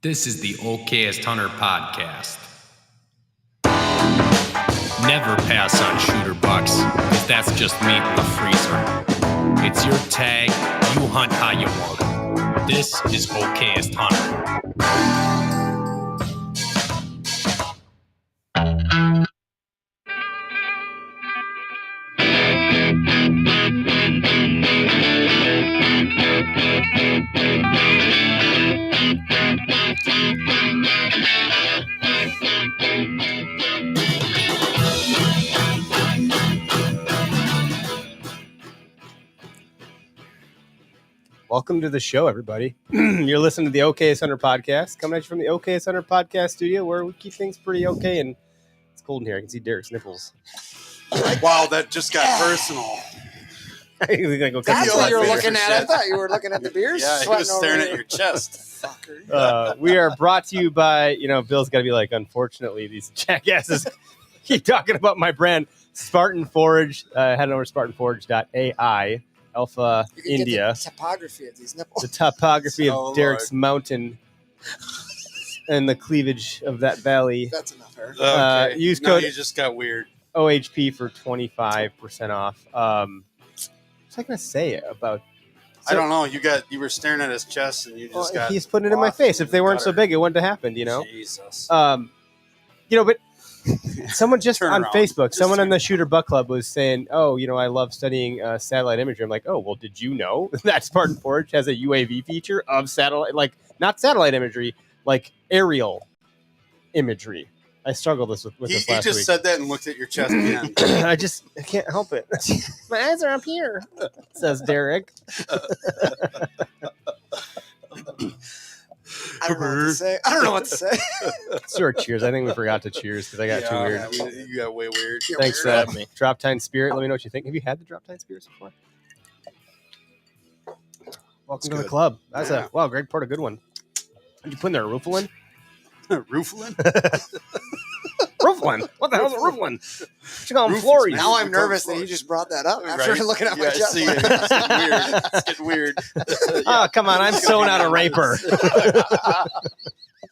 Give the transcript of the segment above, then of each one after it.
This is the Okayest Hunter podcast. Never pass on shooter bucks, because that's just meat in the freezer. It's your tag, you hunt how you want. This is Okayest Hunter. Welcome to the show, everybody. You're listening to the Okayest Hunter podcast, coming at you from the Okayest Hunter podcast studio, where we keep things pretty okay, and it's cold in here. I can see Derek's nipples. Wow, that just got personal. That's what you were looking at. I thought you were looking at the beers. Yeah, he was staring at your chest. Fucker. We are brought to you by, Bill's got to be like, unfortunately, these jackasses keep talking about my brand, Spartan Forage. Head on over to spartanforage.ai. Alpha You can India. Get the topography of these nipples. The topography Oh, of Derek's mountain and the cleavage of that valley. That's enough, Eric. Okay. Use No, code you just got weird. OHP for 25% off. What's I gonna say about? I don't know. You were staring at his chest, and you just got. He's putting it in my lost face. in If they the weren't so gutter. big, it wouldn't have happened. Jesus. But someone just Turn on around. Facebook, Just someone turn in the Shooter Buck Club was saying, "Oh, I love studying satellite imagery." I'm like, "Oh, well, did you know that Spartan Forge has a UAV feature of satellite, like not satellite imagery, like aerial imagery?" I struggled with He this last just week. said that and looked at your chest again. I can't help it. My eyes are up here, says Derek. I don't know what to say. Sure, cheers. I think we forgot to cheers because I got too weird. You got way weird. Thanks, weird. Drop Tine Spirit. Let me know what you think. Have you had the Drop Tine Spirits before? Welcome to the good. club. That's Yeah. wow, Greg poured a good one. Did you put in there a Rooflin? Rooflin? Rooflin? What the hell's a Rooflin? What you call them, Roof is Flories? Now I'm You're nervous close. that he just brought that up Right. after looking at my Yeah, chest. see, it's getting weird. Oh, come on. I'm so not a raper.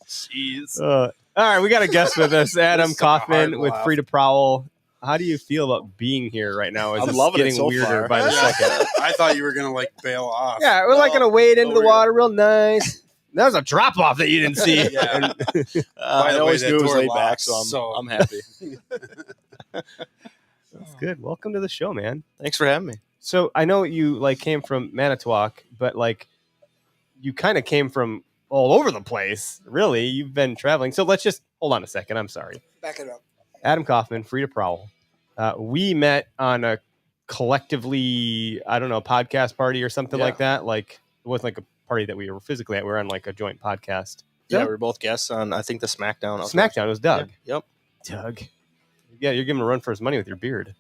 Jeez. All right, we got a guest with us, Adam This is a hard Kaufmann with laugh. Free to Prowl. How do you feel about being here right now? Is I'm this loving it getting so weirder far. by the Yeah. second? I thought you were going to bail off. Yeah, we're like gonna wade into the we're- water real nice. That was a drop off that you didn't see. Yeah. I the always way, knew that it was door laid back, locks, so so- I'm happy. That's good. Welcome to the show, man. Thanks for having me. So I know you came from Manitowoc, but you kind of came from all over the place. Really, you've been traveling. So let's just hold on a second. I'm sorry. Back it up. Adam Kaufmann, Free to Prowl. We met on a collectively, I don't know, podcast party or something Yeah. like that. Like it wasn't like a party that we were physically at. We were on like a joint podcast. Yeah, Doug? we were both guests on, I think, the SmackDown. SmackDown. It was Doug. Yep. Doug. Yeah, you're giving him a run for his money with your beard.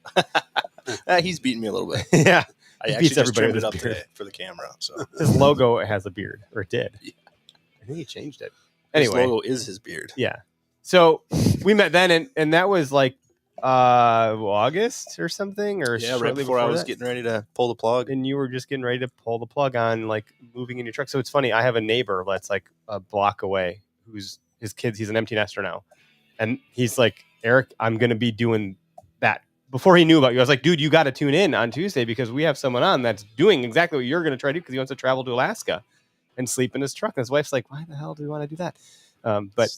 He's beating me a little bit. Yeah. I He actually beats just everybody trimmed with it up his beard. today for the camera. So His logo has a beard, or it did. Yeah. I think he changed it. his Anyway, logo is his beard. yeah. So we met then, and that was like August or something, or Yeah, right shortly before I was that. getting ready to pull the plug. And you were just getting ready to pull the plug on like moving in your truck. So it's funny. I have a neighbor that's like a block away who's his kids. He's an empty nester now, and he's like, Eric, I'm going to be doing that. Before he knew about you, I was like, dude, you got to tune in on Tuesday because we have someone on that's doing exactly what you're going to try to do because he wants to travel to Alaska and sleep in his truck. And his wife's like, why the hell do we want to do that? But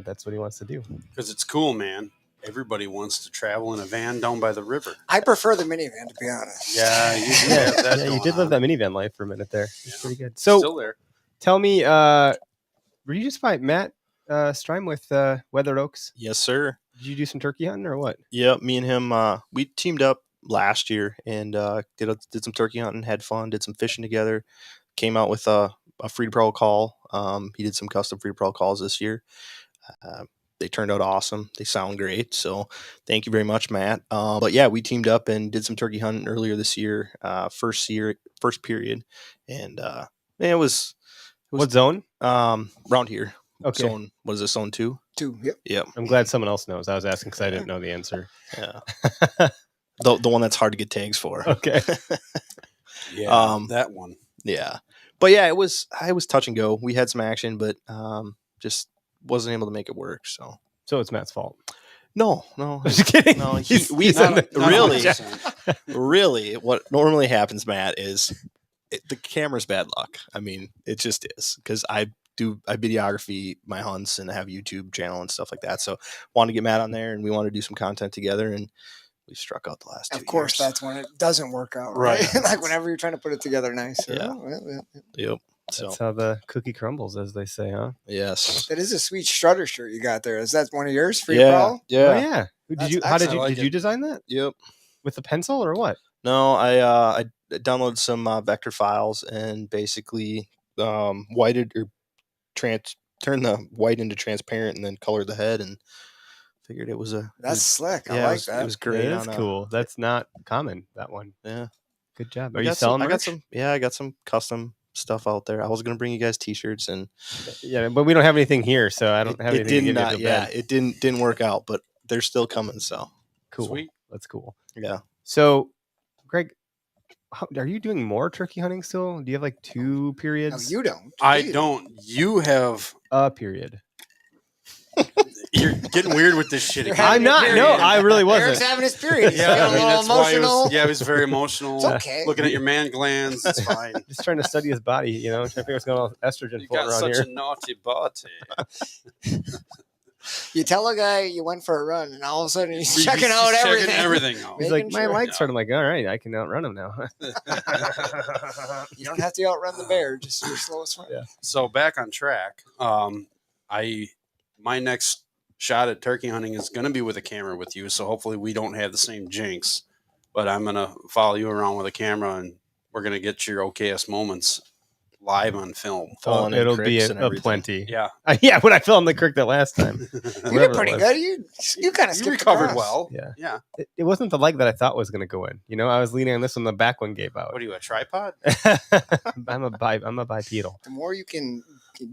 that's what he wants to do. Because it's cool, man. Everybody wants to travel in a van down by the river. I prefer the minivan, to be honest. Yeah, you do have that Yeah, you going did live on. that minivan life for a minute there. It's Yeah. pretty good. So Still there. tell me, were you just by Matt Strime with Weathered Oaks? Yes, sir. Did you do some turkey hunting or what? Yep, me and him, we teamed up last year and did some turkey hunting, had fun, did some fishing together, came out with a free to prowl call. He did some custom free to prowl calls this year. They turned out awesome. They sound great. So thank you very much, Matt. But yeah, we teamed up and did some turkey hunting earlier this year, first period. And it was What zone? around here. Okay. Zone, what is it, zone 2? 2. Yep. Yep. I'm glad someone else knows. I was asking because I didn't know the answer. Yeah. the one that's hard to get tags for. Okay. Yeah, Um, that one. Yeah. But yeah, I was touch and go. We had some action, but just wasn't able to make it work. So it's Matt's fault. no, Just kidding. no. He's Not- in the- not really, 100%. really, what normally happens, Matt, is the camera's bad luck. I mean, it just is because I videography my hunts and I have a YouTube channel and stuff like that. So wanted to get Matt on there and we want to do some content together and we struck out the last 2 years. Of course, that's when it doesn't work out, right? Right. Like whenever you're trying to put it together nice. Yeah. Well. Yep. So That's how the cookie crumbles, as they say, huh? yes. That is a sweet strutter shirt you got there. Is that one of yours? Free Yeah. Prowl? Oh Yeah. yeah. Did That's you? How did excellent. you? I like Did you it. design that Yep. with a pencil or what? No, I downloaded some vector files and basically whited or turned the white into transparent and then colored the head and figured it was That's slick. I yeah, like that. It was great. It is on cool. That's not common. That one. Yeah. Good job. I Are you got selling? some, I got merch? some. Yeah, I got some custom stuff out there. I was gonna bring you guys T-shirts, and Yeah, but we don't have anything here, so I don't have it anything. to did give not. you to Yeah, bed. it didn't work out, but they're still coming. So Cool. Sweet. That's cool. yeah. So, Greg, are you doing more turkey hunting still? Do you have like 2 periods? No, you don't. I do you? don't. You have. A period. You're getting weird with this shit. You're again. having I'm not. your No, period. I really Eric's wasn't. having his period. He's Yeah, feeling I mean a that's little why he emotional. was. Yeah, he was very emotional. It's okay. Looking at your man glands, it's fine. Just trying to study his body, trying to figure what's going on with estrogen You floating got around such here. a naughty body. You tell a guy you went for a run, and all of a sudden he's He's checking out checking everything. everything out. He's like, making my sure. legs hurt. I'm like, all right, I can outrun him now. You don't have to outrun the bear, just your slowest run. Yeah. So back on track. My next shot at turkey hunting is going to be with a camera with you. So hopefully we don't have the same jinx. But I'm going to follow you around with a camera, and we're going to get your OKS moments live on film. Falling in It'll be creeks a and everything. plenty. Yeah, Yeah, when I fell in the creek that last time. You Whatever did pretty it was. good. You kind of you skipped recovered across. well. Yeah. Yeah. It wasn't the leg that I thought was going to go in. I was leaning on this one. The back one gave out. What are you, a tripod? I'm a bipedal. The more you can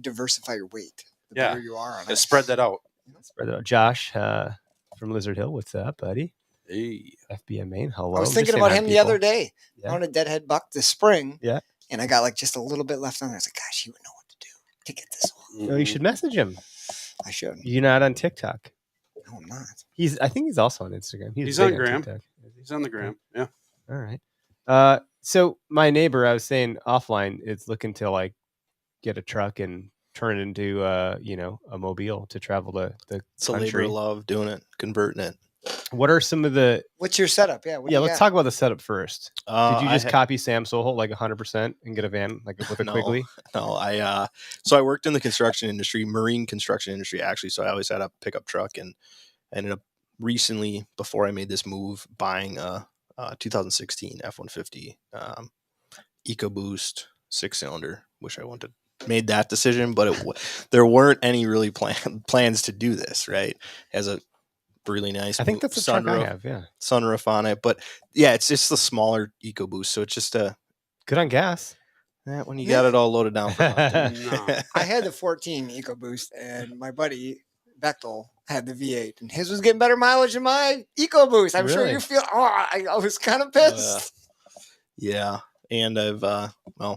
diversify your weight, the Yeah. better you are on Yeah, it. spread that out. Spread it out. Josh from Lizard Hill. What's up, buddy? Hey. FBM Maine. Hello. I was Just thinking saying about hi, him the people. other day. Yeah. On a deadhead buck this spring. Yeah. And I got like just a little bit left on there. I was like, gosh, he would know what to do to get this one. No, you should message him. I should. You're not on TikTok. No, I'm not. I think he's also on Instagram. He's big on Gram. TikTok. He's on the gram. Yeah. All right. So my neighbor, I was saying offline, is looking to like get a truck and turn it into a mobile to travel the It's a labor country. of love doing it, converting it. What are some of the? What's your setup? Yeah. What do Yeah, you let's got? talk about the setup first. Did you I just ha- copy Sam Sohol like 100% and get a van like with a No. Quigley? No, so I worked in the construction industry, marine construction industry, actually. So I always had a pickup truck, and I ended up recently, before I made this move, buying a 2016 F-150 EcoBoost 6-cylinder. Wish I wanted made that decision, but there weren't any really plans to do this. Right, has a really nice. I think that's the truck I have. Yeah, sunroof on it, but yeah, it's just the smaller EcoBoost. So it's just good on gas. when you got it all loaded down for hunting. No. I had the 14 EcoBoost, and my buddy Bechtel had the V8, and his was getting better mileage than my EcoBoost. I'm sure Really? you feel. Oh, I was kind of pissed. Yeah. And I've,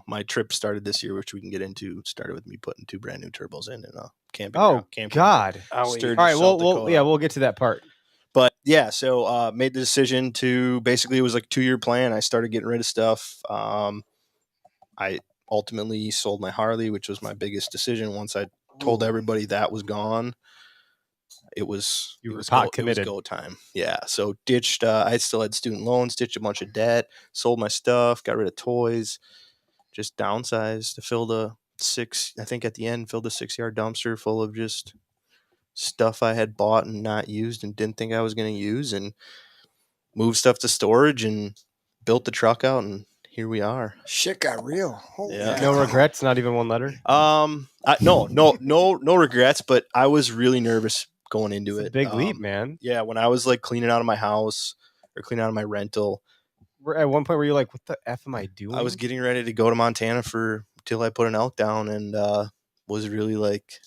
my trip started this year, which we can get into. Started with me putting 2 brand new turbos in and a camping. Oh camping God! Owie. Sturdy All right, South we'll Dakota. we'll get to that part. But yeah, so made the decision to basically, it was like a 2-year plan. I started getting rid of stuff. I ultimately sold my Harley, which was my biggest decision. Once I told everybody that was gone, it was You it were was pot go, committed. It was go time. Yeah, so ditched. I still had student loans, ditched a bunch of debt, sold my stuff, got rid of toys, just downsized to fill the 6. I think at the end filled a 6-yard dumpster full of just stuff I had bought and not used and didn't think I was going to use, and moved stuff to storage and built the truck out, and here we are. Shit got real. Holy Yeah. No cow. regrets. Not even one letter. No regrets, but I was really nervous going into It's it. a big leap, man. Yeah, when I was like cleaning out of my house or cleaning out of my rental, We're at one point where you're like, "What the f am I doing?" I was getting ready to go to Montana till I put an elk down, and was really like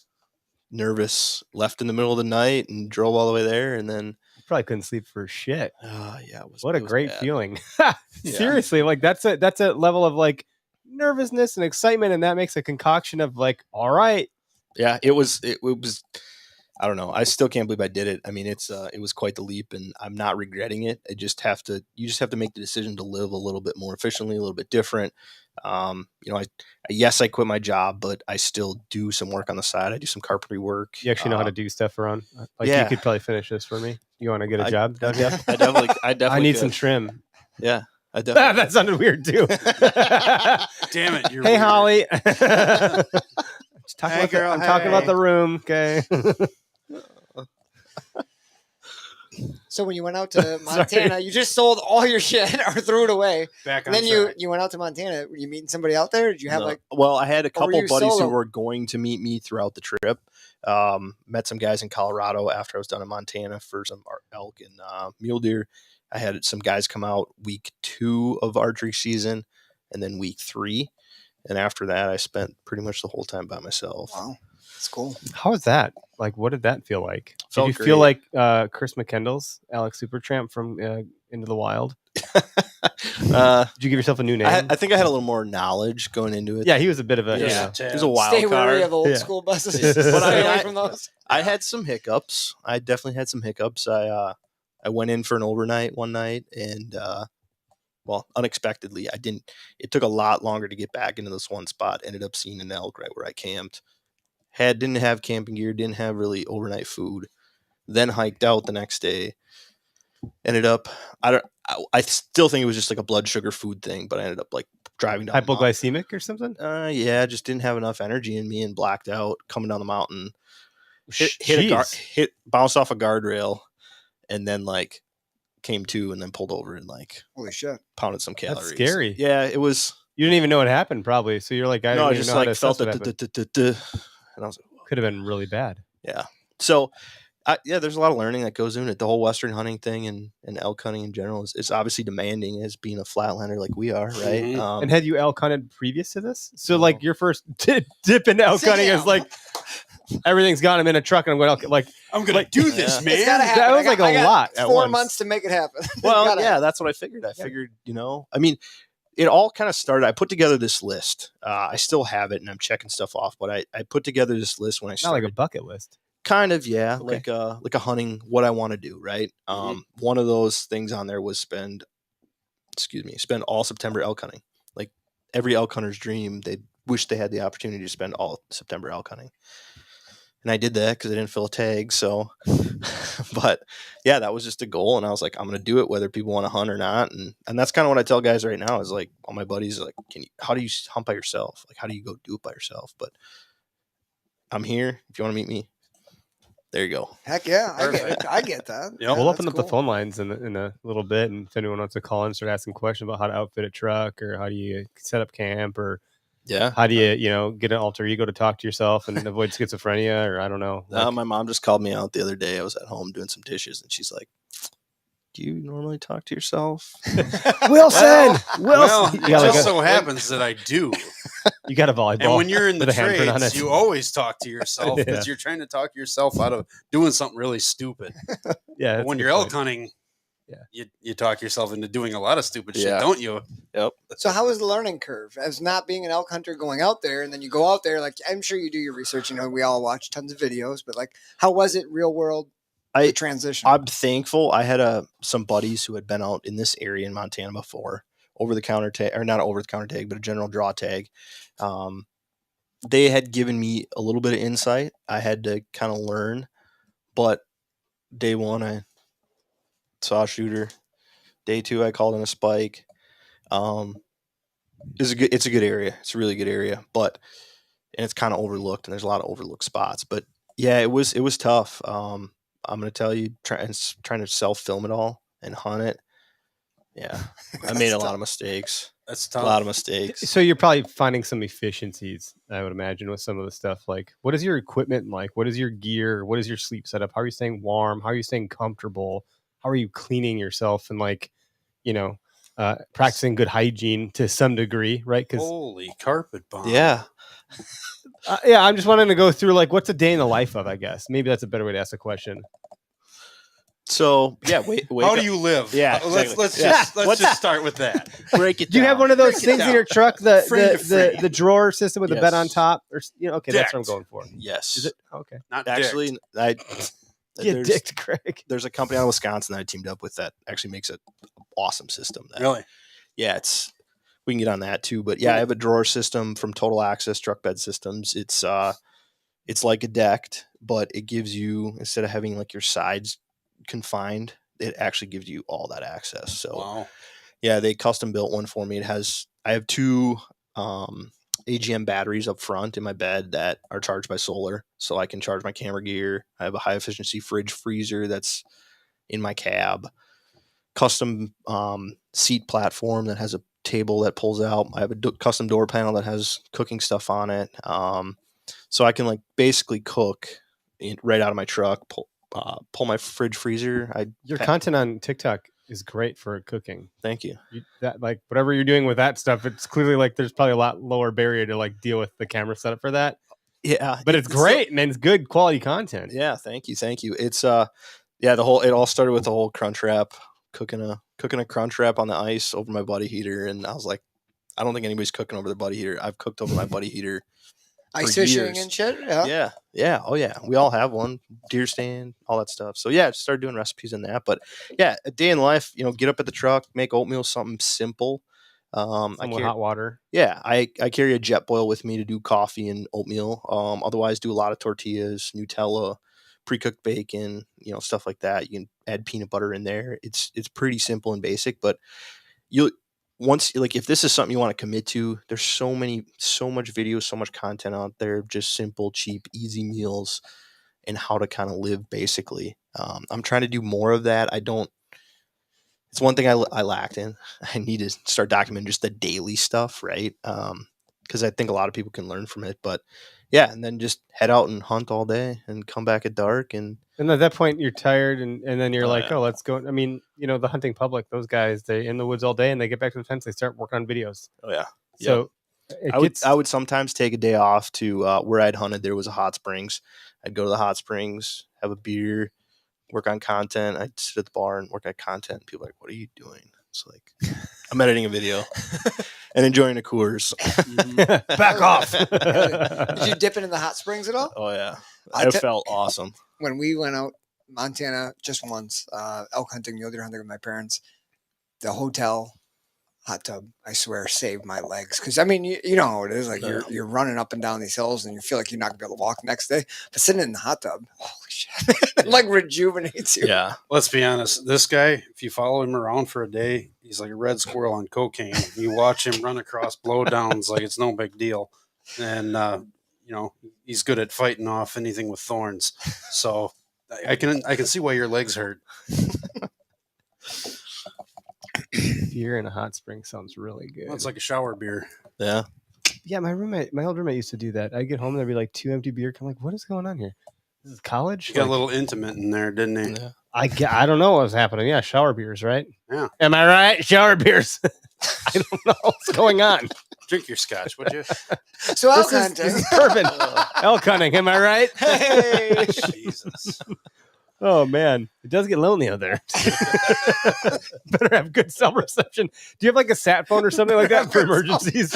nervous. Left in the middle of the night and drove all the way there, and then probably couldn't sleep for shit. yeah, it was What a it was great bad. feeling. Yeah. Seriously, like that's a level of like nervousness and excitement, and that makes a concoction of like, all right. Yeah, it was. I don't know. I still can't believe I did it. I mean, it was quite the leap, and I'm not regretting it. You just have to make the decision to live a little bit more efficiently, a little bit different. I quit my job, but I still do some work on the side. I do some carpentry work. You actually know how to do stuff around. Like yeah. You could probably finish this for me. You want to get a job? I definitely. I need could. some trim. Yeah, I definitely. That sounded weird too. Damn it! You're hey, weird. Holly. Girl, I'm talking about the room. Okay. So when you went out to Montana, you just sold all your shit or threw it away. Back And on then track. you went out to Montana. Were you meeting somebody out there? Or did you have No. like? Well, I had a couple you buddies solo? who were going to meet me throughout the trip. Met some guys in Colorado after I was done in Montana for some elk and mule deer. I had some guys come out week 2 of archery season, and then week 3. And after that, I spent pretty much the whole time by myself. Wow, that's cool. How was that? Like, what did that feel like? Felt Did you feel great. like Chris McKendall's Alex Supertramp from Into the Wild? Did you give yourself a new name? I think I had a little more knowledge going into it. Yeah, he was a bit of a. Yeah. You know, He was a wild Stay card. wary of old Yeah. school buses. Yeah. Stay But I mean, away I- from those. I had some hiccups. I definitely had some hiccups. I went in for an overnight one night, and unexpectedly, I didn't. It took a lot longer to get back into this one spot. Ended up seeing an elk right where I camped. Didn't have camping gear. Didn't have really overnight food. Then hiked out the next day. Ended up. I still think it was just like a blood sugar food thing, but I ended up like driving down. the mountain. hypoglycemic or something? Yeah, just didn't have enough energy in me and blacked out coming down the mountain. Jeez. Bounced off a guardrail, and then like came to and then pulled over and like Holy shit! pounded some calories. scary. Yeah, it was. You didn't even know what happened, probably. So you're like, I No, didn't I even just know how to like felt assess what it, happened. and I was like, Could have been really bad. yeah. So, there's a lot of learning that goes into it. The whole Western hunting thing and elk hunting in general is obviously demanding as being a flatlander like we are, right? Mhm. And had you elk hunted previous to this? So like your first dip into elk hunting is Damn. like everything's gone. I'm in a truck and I'm going elk. Like, I'm gonna do this, Yeah. man. It's gotta happen. that was I like got- a I got lot at 4 once. months to make it happen. Well, Gotta yeah, happen. that's what I figured. I Yeah. figured, I mean, it all kind of started. I put together this list. I still have it, and I'm checking stuff off. But I put together this list when I Not started. like a bucket list. Kind of, yeah, Okay. like a hunting. What I want to do, right? One of those things on there was spend all September elk hunting. Like every elk hunter's dream, they wish they had the opportunity to spend all September elk hunting. And I did that because I didn't fill a tag. So, but yeah, that was just a goal, and I was like, I'm gonna do it whether people want to hunt or not. And that's kind of what I tell guys right now is like, all my buddies are like, how do you hunt by yourself? Like, how do you go do it by yourself? But I'm here if you want to meet me. There you go. Heck yeah, I get Perfect. it. I get that. Yep. We'll That's open up the cool. phone lines in a little bit, and if anyone wants to call in, start asking questions about how to outfit a truck, or how do you set up camp, or Yeah. how do you get an alter ego to talk to yourself and avoid schizophrenia, or I don't know. Like, My mom just called me out the other day. I was at home doing some dishes, and she's like, "Do you normally talk to yourself?" Wilson, Well, you it got, just like so happens that I do. you got a volleyball. And when you're in the with a handprint on trades, it. you always talk to yourself because Yeah. you're trying to talk yourself out of doing something really stupid. Yeah, But that's when a you're good elk point. hunting, Yeah. you talk yourself into doing a lot of stupid shit, Yeah. don't you? So how was the learning curve as not being an elk hunter going out there, and then you go out there? Like I'm sure you do your research. You know, we all watch tons of videos, but like, how was it real world? The transition. I'm thankful. I had some buddies who had been out in this area in Montana before, over the counter tag, or not over the counter tag, but a general draw tag. They had given me a little bit of insight. I had to kind of learn, but day one I saw a shooter. Day two I called in a spike. It's a good area. It's a really good area, and it's kind of overlooked, and there's a lot of overlooked spots. But yeah, it was tough. I'm gonna tell you, trying to self-film it all and hunt it. Yeah, I made a lot of mistakes. That's A tough. lot of mistakes. So you're probably finding some efficiencies, I would imagine, with some of the stuff. Like, what is your equipment like? What is your gear? What is your sleep setup? How are you staying warm? How are you staying comfortable? How are you cleaning yourself and practicing good hygiene to some degree, right? Because Holy carpet bomb. Yeah, I'm just wanting to go through like what's a day in the life of, I guess. Maybe that's a better way to ask the question. So yeah, wait. How do you live? Yeah, let's exactly. just start with that. break it? Do you have one of those Break it things in down. your truck, Frame to frame. the drawer system with the bed on Yes. top? Or okay, that's what I'm Dicked. going for. Yes. Is it? Okay. Not Actually, dicked. Get dicked, Craig. There's a company out of Wisconsin that I teamed up with that actually makes an awesome system. That, Really? Yeah, we can get on that too. But yeah, I have a drawer system from Total Access Truck Bed Systems. It's like a decked, but it gives you, instead of having like your sides confined, it actually gives you all that access. So Wow. yeah, they custom built one for me. I have two AGM batteries up front in my bed that are charged by solar, so I can charge my camera gear. I have a high efficiency fridge freezer that's in my cab. Custom seat platform that has a table that pulls out. I have a custom door panel that has cooking stuff on it. So I can like basically cook right out of my truck. Pull my fridge freezer. Your content on TikTok is great for cooking. Thank you. That like whatever you're doing with that stuff, it's clearly like there's probably a lot lower barrier to like deal with the camera setup for that. Yeah, But it's great and it's good quality content. Yeah, thank you. It's it all started with the whole crunch wrap, cooking a crunch wrap on the ice over my buddy heater, and I was like, I don't think anybody's cooking over the buddy heater. I've cooked over my buddy heater. Ice for fishing years. and shit. Yeah. Oh yeah. We all have one. Deer stand, all that stuff. So yeah, I started doing recipes in that. But yeah, a day in life, get up at the truck, make oatmeal, something simple. Hot water. Yeah, I carry a jet boil with me to do coffee and oatmeal. Otherwise, do a lot of tortillas, Nutella, pre-cooked bacon, stuff like that. You can add peanut butter in there. It's pretty simple and basic, but if this is something you want to commit to, there's so much video, so much content out there, just simple, cheap, easy meals and how to kind of live basically. I'm trying to do more of that. It's one thing I lacked in. I need to start documenting just the daily stuff, right? Because I think a lot of people can learn from it. But yeah, and then just head out and hunt all day and come back at dark. And at that point, you're tired, and then you're yeah. let's go. I mean, the hunting public, those guys, they're in the woods all day, and they get back to the fence, they start working on videos. Oh yeah. So I would sometimes take a day off to where I'd hunted. There was a hot springs. I'd go to the hot springs, have a beer, work on content. I'd sit at the bar and work on content. People are like, what are you doing? It's like, I'm editing a video and enjoying a Coors. Back off. Did you dip it in the hot springs at all? Oh yeah. I felt awesome. When we went out Montana just once, elk hunting, mule deer hunting with my parents, the hotel hot tub, I swear, saved my legs. Because I mean, you know how it is. Like you're running up and down these hills, and you feel like you're not gonna be able to walk the next day. But sitting in the hot tub, holy shit, it like rejuvenates you. Yeah. Let's be honest. This guy, if you follow him around for a day, he's like a red squirrel on cocaine. You watch him run across blowdowns like it's no big deal, and he's good at fighting off anything with thorns. So I can see why your legs hurt. Beer in a hot spring sounds really good. Well, it's like a shower beer. Yeah. Yeah, my old roommate used to do that. I'd get home and there'd be like 2 empty beer. I'm like, what is going on here? This is college? He got a little intimate in there, didn't he? Yeah. I don't know what was happening. Yeah, shower beers, right? Yeah. Am I right? Shower beers. I don't know what's going on. Drink your scotch, would you? So elk hunting. This is perfect. Elk hunting, am I right? Hey. Jesus. Oh man, it does get lonely out there. Better have good cell reception. Do you have like a sat phone or something like that for emergencies?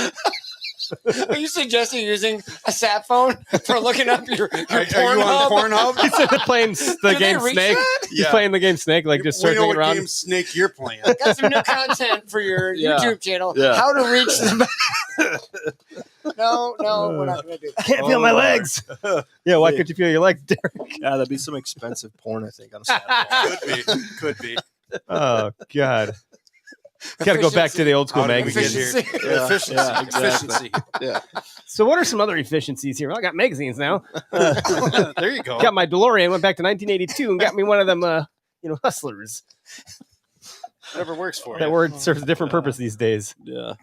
Are you suggesting using a sat phone for looking up your Are you on Pornhub? He's playing the Can game they reach Snake. that? He's Yeah. playing the game Snake, like just We know circling what around. game Snake you're playing. Got some new content for your Yeah. YouTube channel. Yeah. How to reach the No, we're not gonna do that. Can't feel my legs. Yeah, why can't you feel your legs, Derek? Yeah, that'd be some expensive porn, I think, on a Saturday. Could be. Oh God. Got to go back to the old school How did we get magazines. here? Yeah. Efficiency. Yeah, exactly. Efficiency. Yeah. So what are some other efficiencies here? Well, I got magazines now. There you go. Got my DeLorean, went back to 1982 and got me one of them, hustlers. Whatever works for That you. word serves a different purpose these days. Yeah.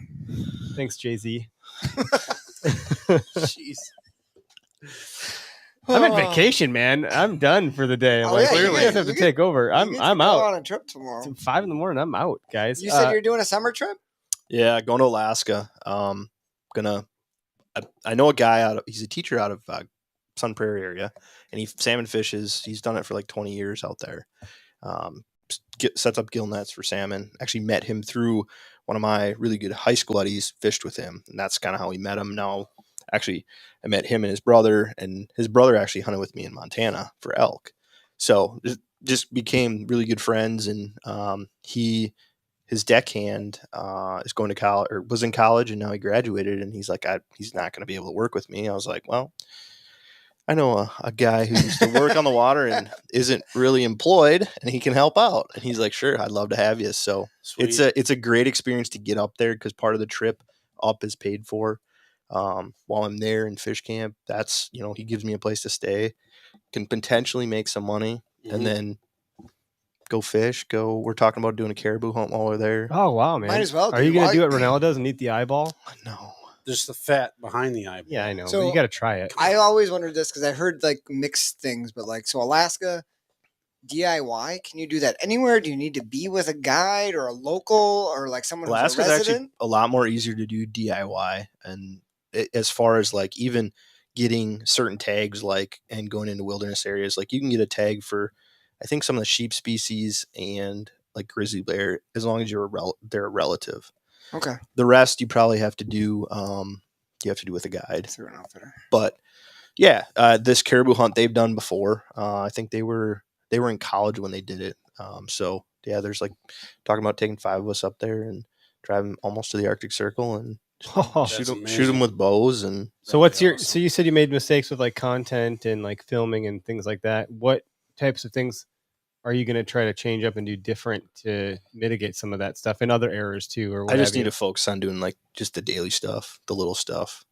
Thanks, Jay-Z. Jeez. I'm on vacation, man. I'm done for the day. I'm Oh, like, yeah, you you guys get- have to you take over. You I'm get to go out. on a trip tomorrow. It's 5 a.m. I'm out, guys. You said you're doing a summer trip? Yeah, going to Alaska. I know a guy he's a teacher out of Sun Prairie area, and he salmon fishes. He's done it for like 20 years out there. Sets up gill nets for salmon. Actually met him through one of my really good high school buddies, fished with him, and that's kind of how we met him. Now, actually, I met him and his brother actually hunted with me in Montana for elk. So just became really good friends, and his deckhand is going to college, or was in college, and now he graduated, and he's like, he's not going to be able to work with me. I was like, well, I know a guy who used to work on the water and isn't really employed, and he can help out. And he's like, sure, I'd love to have you. So Sweet. it's a great experience to get up there, because part of the trip up is paid for. While I'm there in fish camp, that's, he gives me a place to stay, can potentially make some money, and then go fish. We're talking about doing a caribou hunt while we're there. Oh wow, man! Might as well. Are you gonna do what Ronella does and eat the eyeball? No. Just the fat behind the eyeball. Yeah, I know. So- but you got to try it. I always wondered this because I heard like mixed things, but like, so Alaska DIY, can you do that anywhere? Do you need to be with a guide or a local or like someone who's a Alaska's actually resident? a lot more easier to do DIY, and as far as like even getting certain tags, like, and going into wilderness areas, like you can get a tag for, I think, some of the sheep species and like grizzly bear, as long as they're a relative. Okay. The rest you probably have to do with a guide. Through an outfitter. But yeah, this caribou hunt they've done before. I think they were in college when they did it. So yeah, there's like talking about taking 5 of us up there and driving almost to the Arctic Circle and Oh, shoot amazing. them with bows. And so what's That'd be so you said you made mistakes with like content and like filming and things like that. What types of things are you going to try to change up and do different to mitigate some of that stuff and other errors too? Or what I just have you? need to focus on doing like just the daily stuff, the little stuff,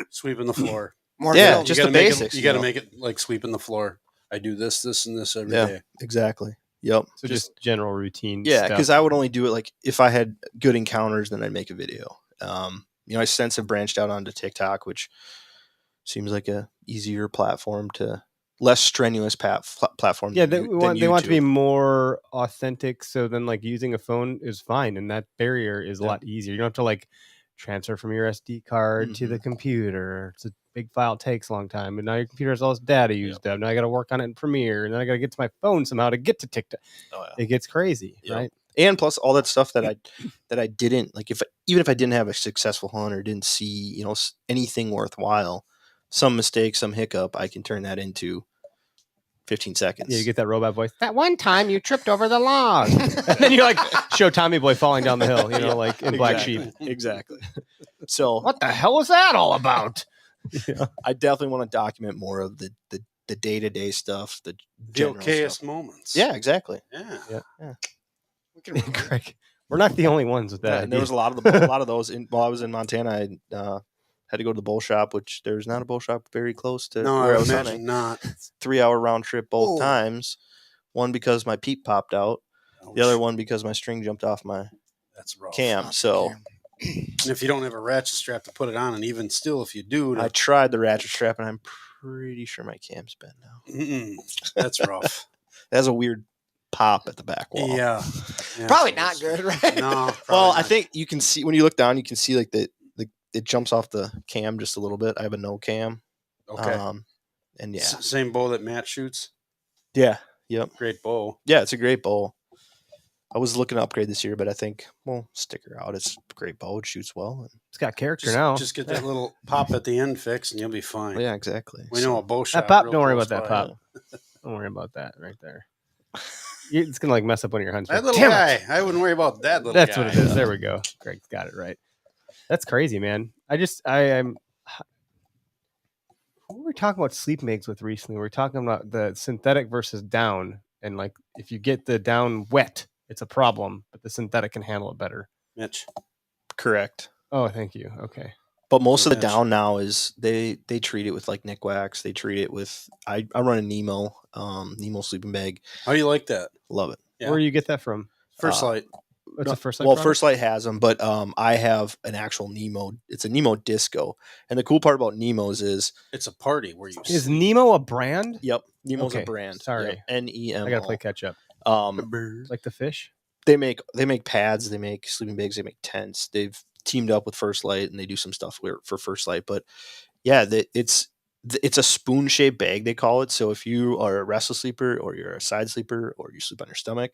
Sweeping the floor. More Yeah, film. just You gotta the make basics, You got to you know? make it like sweeping the floor. I do this, and this every day. Yeah, exactly. Yep. So just general routine. Yeah, stuff. because I would only do it like if I had good encounters, then I'd make a video. I since have branched out onto TikTok, which seems like a easier platform less strenuous platform. Yeah, than they want to be YouTube. more authentic. So then, like, using a phone is fine, and that barrier is a Yeah. lot easier. You don't have to like transfer from your SD card to the computer. It's a big file, takes a long time, and now your computer has all this data used up. Now I got to work on it in Premiere, and then I got to get to my phone somehow to get to TikTok. Oh, yeah. It gets crazy, Yeah. right? And plus all that stuff that I didn't like. Even if I didn't have a successful hunt or didn't see anything worthwhile, some mistake, some hiccup, I can turn that into 15 seconds. Yeah, you get that robot voice. That one time you tripped over the log, and then you like show Tommy Boy falling down the hill, like in Black Sheep. Exactly. So What the hell was that all about? I definitely want to document more of the day-to-day stuff, the The general okayest stuff. moments. Yeah, exactly. Yeah. We can remember. Greg, we're not the only ones with Yeah, that. and there was a lot of those. While I was in Montana, I had to go to the bull shop, which there's not a bull shop very close to No, where I I was imagine hunting. not. 3-hour round trip both Oh. times. One because my peep popped out. The other Ouch. one because my string jumped off my That's rough. cam. So Cam. And if you don't have a ratchet strap to put it on, and even still, if you do, I tried the ratchet strap, and I'm pretty sure my cam's bent now. that's rough. It has a weird pop at the back wall. Yeah. Probably not good, right? No. Well, probably I not. think you can see when you look down, you can see like it jumps off the cam just a little bit. I have a no cam. Okay. And yeah. Same bow that Matt shoots. Yeah. Yep. Great bow. Yeah, it's a great bow. I was looking to upgrade this year, but I think stick her out. It's a great bow. It shoots well. And, It's got character Just, now. just get that little pop at the end fixed, and you'll be fine. yeah, exactly. We know a bow shop. that pop. real Don't worry close about that by. pop. Don't worry about that right there. It's gonna like mess up one of your hunts. That little Damn guy. it. I wouldn't worry about that little That's guy. what it is. There we go. Greg's got it right. That's crazy, man. I'm. Who were we talking about sleep mags with recently? We were talking about the synthetic versus down, and like if you get the down wet, it's a problem, but the synthetic can handle it better. Mitch. Correct. Oh, thank you. Okay. But most of the Yes. down now is they treat it with like Nick Wax. They treat it with I run a Nemo sleeping bag. How do you like that? Love it. Yeah. Where do you get that from? First Uh, light. What's the first? Well, First Light has them, but I have an actual Nemo. It's a Nemo Disco, and the cool part about Nemos is, It's a party where you Is sleep. Nemo a brand? yep, Nemo's Okay, a brand. sorry. Yep, Nemo. I gotta play catch up. Um, Like the fish. they make pads, they make sleeping bags, they make tents. They've teamed up with First Light, and they do some stuff for First Light. But yeah, it's a spoon shaped bag, they call it. So if you are a restless sleeper or you're a side sleeper or you sleep on your stomach,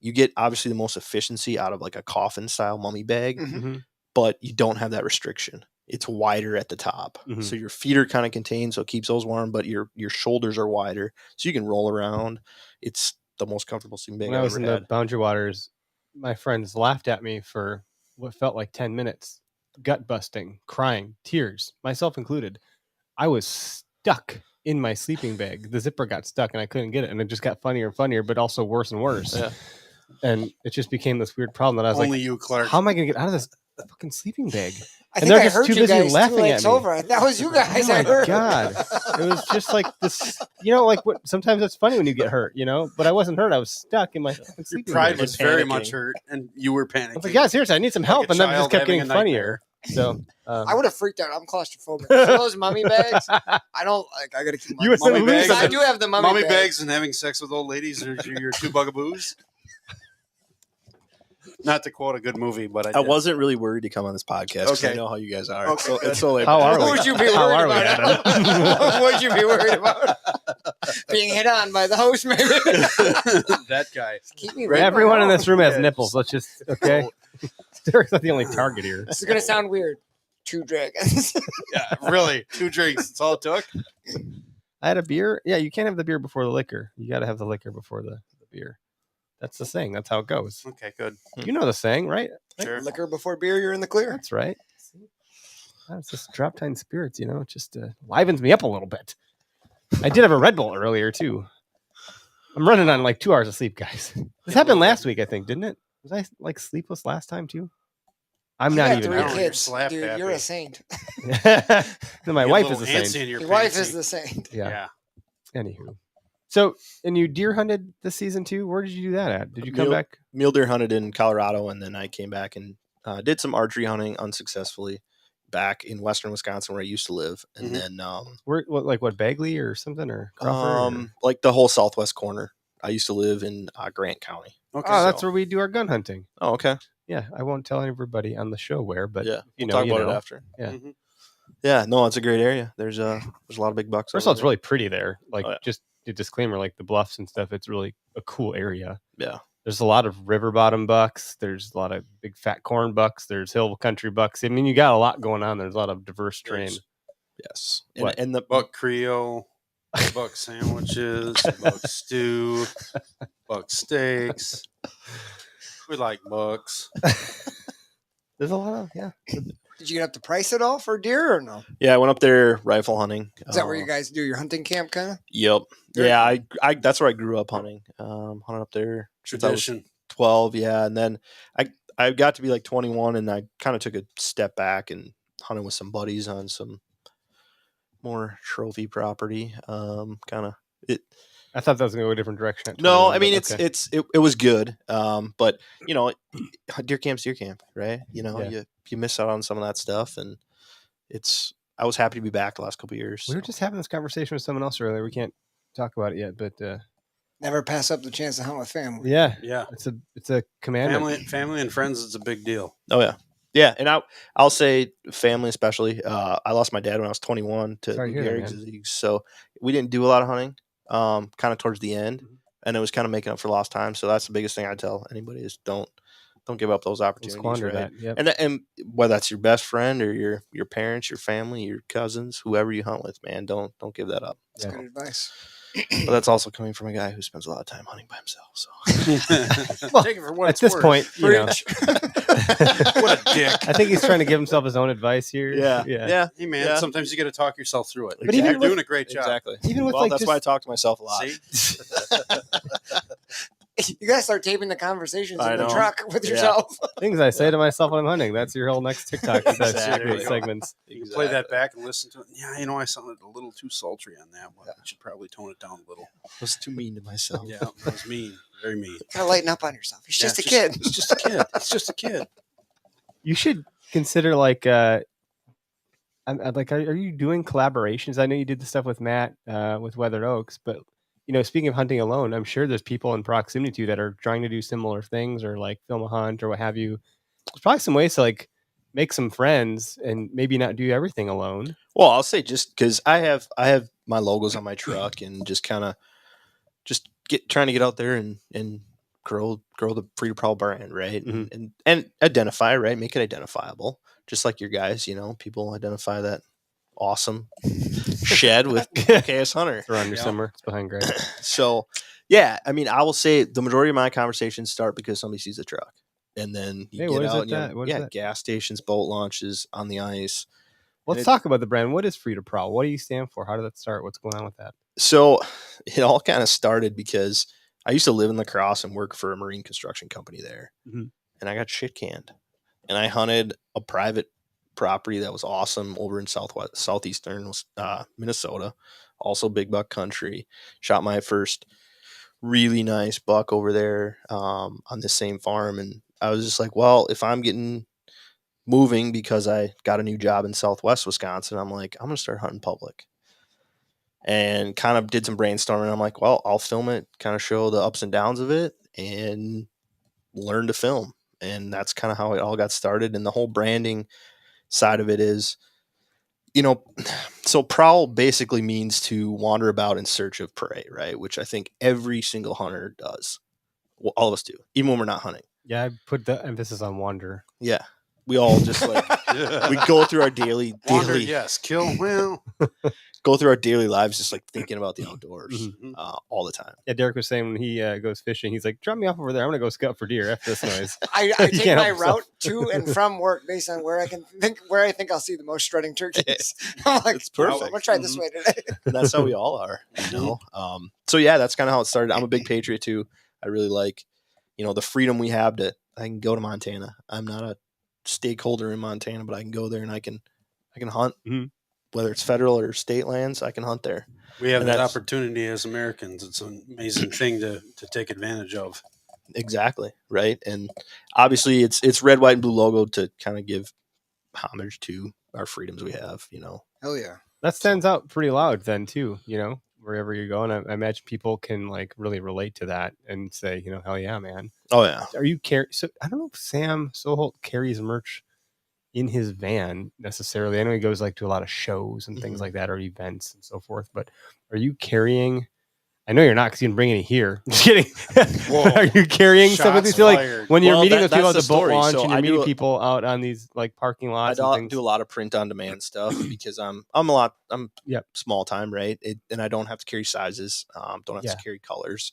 you get obviously the most efficiency out of like a coffin style mummy bag, Mhm. but you don't have that restriction. It's wider at the top. Mhm. So your feet are kind of contained, so it keeps those warm, but your shoulders are wider. So you can roll around. It's the most comfortable sleeping bag When I I've was ever in the had. Boundary Waters, my friends laughed at me for what felt like 10 minutes, gut busting, crying, tears, myself included. I was stuck in my sleeping bag. The zipper got stuck and I couldn't get it. And it just got funnier and funnier, but also worse and worse. Yeah. And it just became this weird problem that I was Only like, you, Clark. how am I going to get out of this fucking sleeping bag? I And think they're I just heard too you busy guys laughing two at lakes me. over. That was you guys. Oh I my heard. God. It was just like this, like what sometimes it's funny when you get hurt, but I wasn't hurt. I was stuck in my fucking Your sleeping pride bag. was very panicking. much hurt, and you were I panicking. was like, yeah, seriously, I need some Like help. a And then it just child kept having getting a funnier. nightmare. So I would have freaked out. I'm claustrophobic. So those mummy bags, I don't like. I got to keep my You would Mummy lose bags. them. I do have the mummy, bags and having sex with old ladies are your two bugaboos. Not to quote a good movie, but I wasn't really worried to come on this podcast because I Okay. know how you guys are. Okay, So good. it's so How are What we? would you be worried How are we, about? Adam? What would you be worried about? Being hit on by the host, maybe. that guy. Keep me right. Everyone in this room has Yeah, nipples. Let's just, okay? Derek's not the only target here. This is gonna sound weird. 2 dragons. Yeah, really. 2 drinks. That's all it took. I had a beer. Yeah, you can't have the beer before the liquor. You got to have the liquor before the beer. That's the saying. That's how it goes. Okay, good. You know the saying, right? Sure. Liquor before beer, you're in the clear. That's right. It's just drop time spirits, it just livens me up a little bit. I did have a Red Bull earlier, too. I'm running on like 2 hours of sleep, guys. This happened last week, I think, didn't it? Was I like sleepless last time, too? I'm You not got even 3 here. here. You're kids, slap dude. happy. You're a saint. No, my You wife have is a the little same. antsy in your Your wife pantsy. is the saint. Yeah. Anywho. So, and you deer hunted this season, too? Where did you do that at? Did you come Mule- back? Mule deer hunted in Colorado, and then I came back and did some archery hunting unsuccessfully back in western Wisconsin where I used to live. And then Where, what, Bagley or something? Or Crawford? Or- like the whole southwest corner. I used to live in Grant County. Okay. Oh, that's so- where we do our gun hunting. Oh, okay. Yeah, I won't tell everybody on the show where, but Yeah, you we'll know, talk you about know. it after. Yeah. Mhm. Yeah, no, it's a great area. There's a lot of big bucks. First of over all, it's there. really pretty there. Like, Oh, yeah. just a disclaimer, like the bluffs and stuff, it's really a cool area. Yeah. There's a lot of river bottom bucks. There's a lot of big fat corn bucks. There's hill country bucks. I mean, you got a lot going on. There's a lot of diverse terrain. Yes. What? And the Buck Creole, buck sandwiches, buck stew, buck steaks. We like bucks. There's a lot of, yeah. Did you get up the price at all for deer or no? yeah, I went up there rifle hunting. Is that where you guys do your hunting camp kind of? Yep. Very Yeah, I that's where I grew up hunting. Hunting up there since I was Tradition. 12. Yeah, and then I got to be like 21, and I kind of took a step back and hunted with some buddies on some more trophy property. Kind of it. I thought that was going to go a different direction. at No, 21, I mean but okay. it was good. But deer camp's deer camp, right? Yeah. You miss out on some of that stuff, and I was happy to be back the last couple of years. We were so. just having this conversation with someone else earlier. We can't talk about it yet, but Never pass up the chance to hunt with family. yeah, Yeah. it's a commandment. Family and friends is a big deal. Oh yeah, yeah, and I'll say family especially. I lost my dad when I was 21 to Sorry to Lou hear that, Gehrig's man. disease, so we didn't do a lot of hunting. Kind of towards the end, and it was kind of making up for lost time. So that's the biggest thing I tell anybody is don't give up those Don't opportunities. squander Right? that. Yep. And whether that's your best friend or your parents, your family, your cousins, whoever you hunt with, man, don't give that up. That's Yeah. good advice. But that's also coming from a guy who spends a lot of time hunting by himself. So Well, Take it for what At it's this worth. point, What a dick. I think he's trying to give himself his own advice here. yeah. Hey man, Yeah. sometimes you got to talk yourself through it. But even You're with- doing a great job. Exactly. Even with well, like that's just, why I talk to myself a lot. See? You gotta start taping the conversations I in the know. truck with Yeah. yourself. things I say to myself when I'm hunting. That's your whole next TikTok Exactly. segments. You can play that back and listen to it. Yeah, I sounded a little too sultry on that one. I should probably tone it down a little. I was too mean to myself. Yeah, that was mean. Very mean. Gotta lighten up on yourself. He's Yeah, just a kid. It's just a kid. It's just a kid. You should consider like are you doing collaborations? I know you did the stuff with Matt with Weathered Oaks, but speaking of hunting alone, I'm sure there's people in proximity to you that are trying to do similar things or like film a hunt or what have you. There's probably some ways to like make some friends and maybe not do everything alone. Well, I'll say just because I have my logos on my truck and just kind of just trying to get out there and grow the Free to Prowl brand, right? Mhm. And identify, right? Make it identifiable, just like your guys. People identify that awesome shed with KS Hunter. It's around your summer. It's behind Greg. So, yeah, I mean, I will say the majority of my conversations start because somebody sees a truck, and then you Hey, get what is out. it that- what is that? Gas stations, boat launches on the ice. Let's talk about the brand. What is Free to Prowl? What do you stand for? How did that start? What's going on with that? So, it all kind of started because I used to live in La Crosse and work for a marine construction company there, Mhm. and I got shit canned, and I hunted a private property that was awesome over in southeastern Minnesota, also big buck country. Shot my first really nice buck over there on the same farm, and I was just like, well, if I'm getting moving because I got a new job in Southwest Wisconsin, I'm like, I'm gonna start hunting public. And kind of did some brainstorming. I'm like, well, I'll film it, kind of show the ups and downs of it, and learn to film. And that's kind of how it all got started. And the whole branding side of it is, so prowl basically means to wander about in search of prey, right? Which I think every single hunter does. Well, all of us do, even when we're not hunting. Yeah, I put the emphasis on wander. Yeah. We all just we go through our daily Wander, yes. Kill, well. go through our daily lives just like thinking about the outdoors Mhm. all the time. Yeah, Derek was saying when he goes fishing, he's like, drop me off over there. I'm going to go scout for deer after this noise. I You take can't my help yourself. route to and from work based on where I think I'll see the most strutting turkeys. I'm like, It's perfect. I'm gonna try this way today. And that's how we all are, so yeah, that's kind of how it started. I'm a big patriot too. I really like the freedom we have I can go to Montana. I'm not a stakeholder in Montana, but I can go there and I can hunt. Mhm. Whether it's federal or state lands, I can hunt there. We have And that that's- opportunity as Americans. It's an amazing thing to take advantage of. Exactly, right? And obviously it's red, white, and blue logo to kind of give homage to our freedoms we have, Hell yeah. That stands out pretty loud then too, wherever you're going. I imagine people can like really relate to that and say, hell yeah, man. Oh yeah. Are you so I don't know if Sam Soholt carries merch in his van necessarily. I know he goes like to a lot of shows and things Mhm. like that, or events and so forth, but are you carrying? I know you're not because you didn't bring any here. Just kidding. Whoa. Are you carrying some of Shots these? So, like fired. when you're Well, meeting with people at that's the the boat story. launch So and you're I do meeting a- people out on these like parking I lots and do things. a lot of print on demand stuff because I'm Yep. small time, right? And I don't have to carry sizes, don't have Yeah. to carry colors.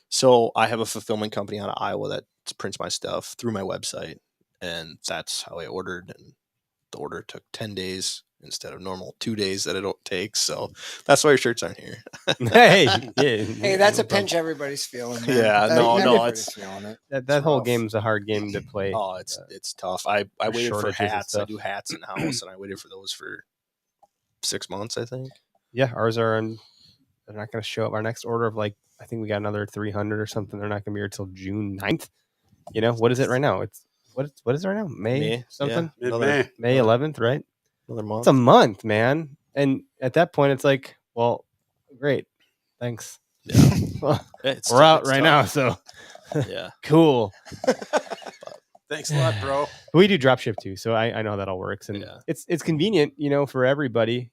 So I have a fulfillment company out of Iowa that prints my stuff through my website, and that's how I ordered. And the order took 10 days instead of normal 2 days that it takes. So that's why your shirts aren't here. Hey, yeah, Hey, that's a pinch everybody's feeling. Man. Yeah, no, everybody's it's- feeling it. That It's whole rough. game's a hard game to play. Oh, it's tough. I waited for shortages and hats. I stuff. do hats in house, and I waited for those for 6 months, I think. Yeah, ours are. They're not going to show up. Our next order of like, I think we got another 300 or something. They're not going to be here till June 9th. What is it right now? It's what is it right now? May something? Yeah, Mid-May. May 11th, right? another month. It's a month, man. And at that point, it's like, well, great, thanks. Yeah. Well, It's we're out it's right now, so Yeah. cool. Thanks a lot, bro. We do drop ship too, so I know that all works, and Yeah. it's convenient, for everybody.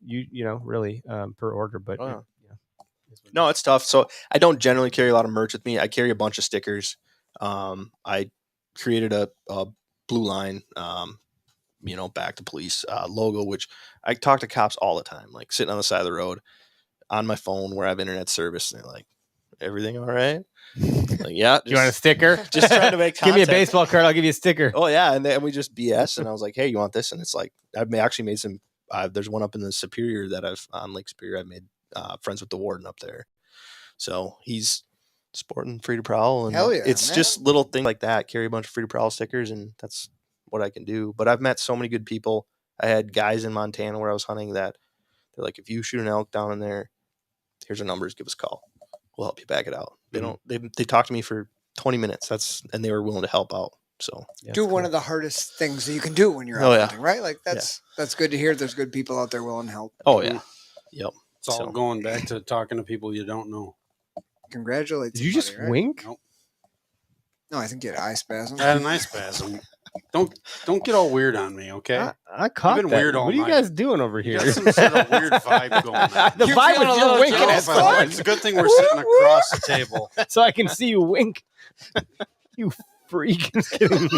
Really per order, but Oh, yeah. it's what it No, is. it's tough. So I don't generally carry a lot of merch with me. I carry a bunch of stickers. I created a blue line, back to police logo, which I talk to cops all the time, like sitting on the side of the road on my phone where I have internet service. And they're like, everything all right? Like, yeah. You want a sticker? just trying to make Give me a contact. baseball card. I'll give you a sticker. Oh yeah, and then we just BS, and I was like, "Hey, you want this?" And it's like I've actually made some. There's one up in the Superior that I've on Lake Superior. I've made friends with the warden up there, so he's sporting Free to Prowl, and Hell yeah, it's man. just little things like that. Carry a bunch of Free to Prowl stickers, and that's what I can do. But I've met so many good people. I had guys in Montana where I was hunting that they're like, "If you shoot an elk down in there, here's our numbers. Give us a call. We'll help you back it out." They don't. They talked to me for 20 minutes. And they were willing to help out. So Yeah, Do it's one cool. of the hardest things that you can do when you're Oh, out yeah. hunting, right? Like that's good to hear. There's good people out there willing to help. oh yeah, yep. It's all So- going back to talking to people you don't know. Congratulate. Did you just somebody, right? wink? Nope. No, I think you had eye spasm. I had an eye spasm. Don't get all weird on me, okay? I caught You've been that. weird all what are you night. guys doing over You here? got some sort of weird vibe going on. The You're vibe feeling a was little you're winking jealous, at But someone, it's a good thing we're sitting across the table. so I can see you wink. You freak! Just kidding.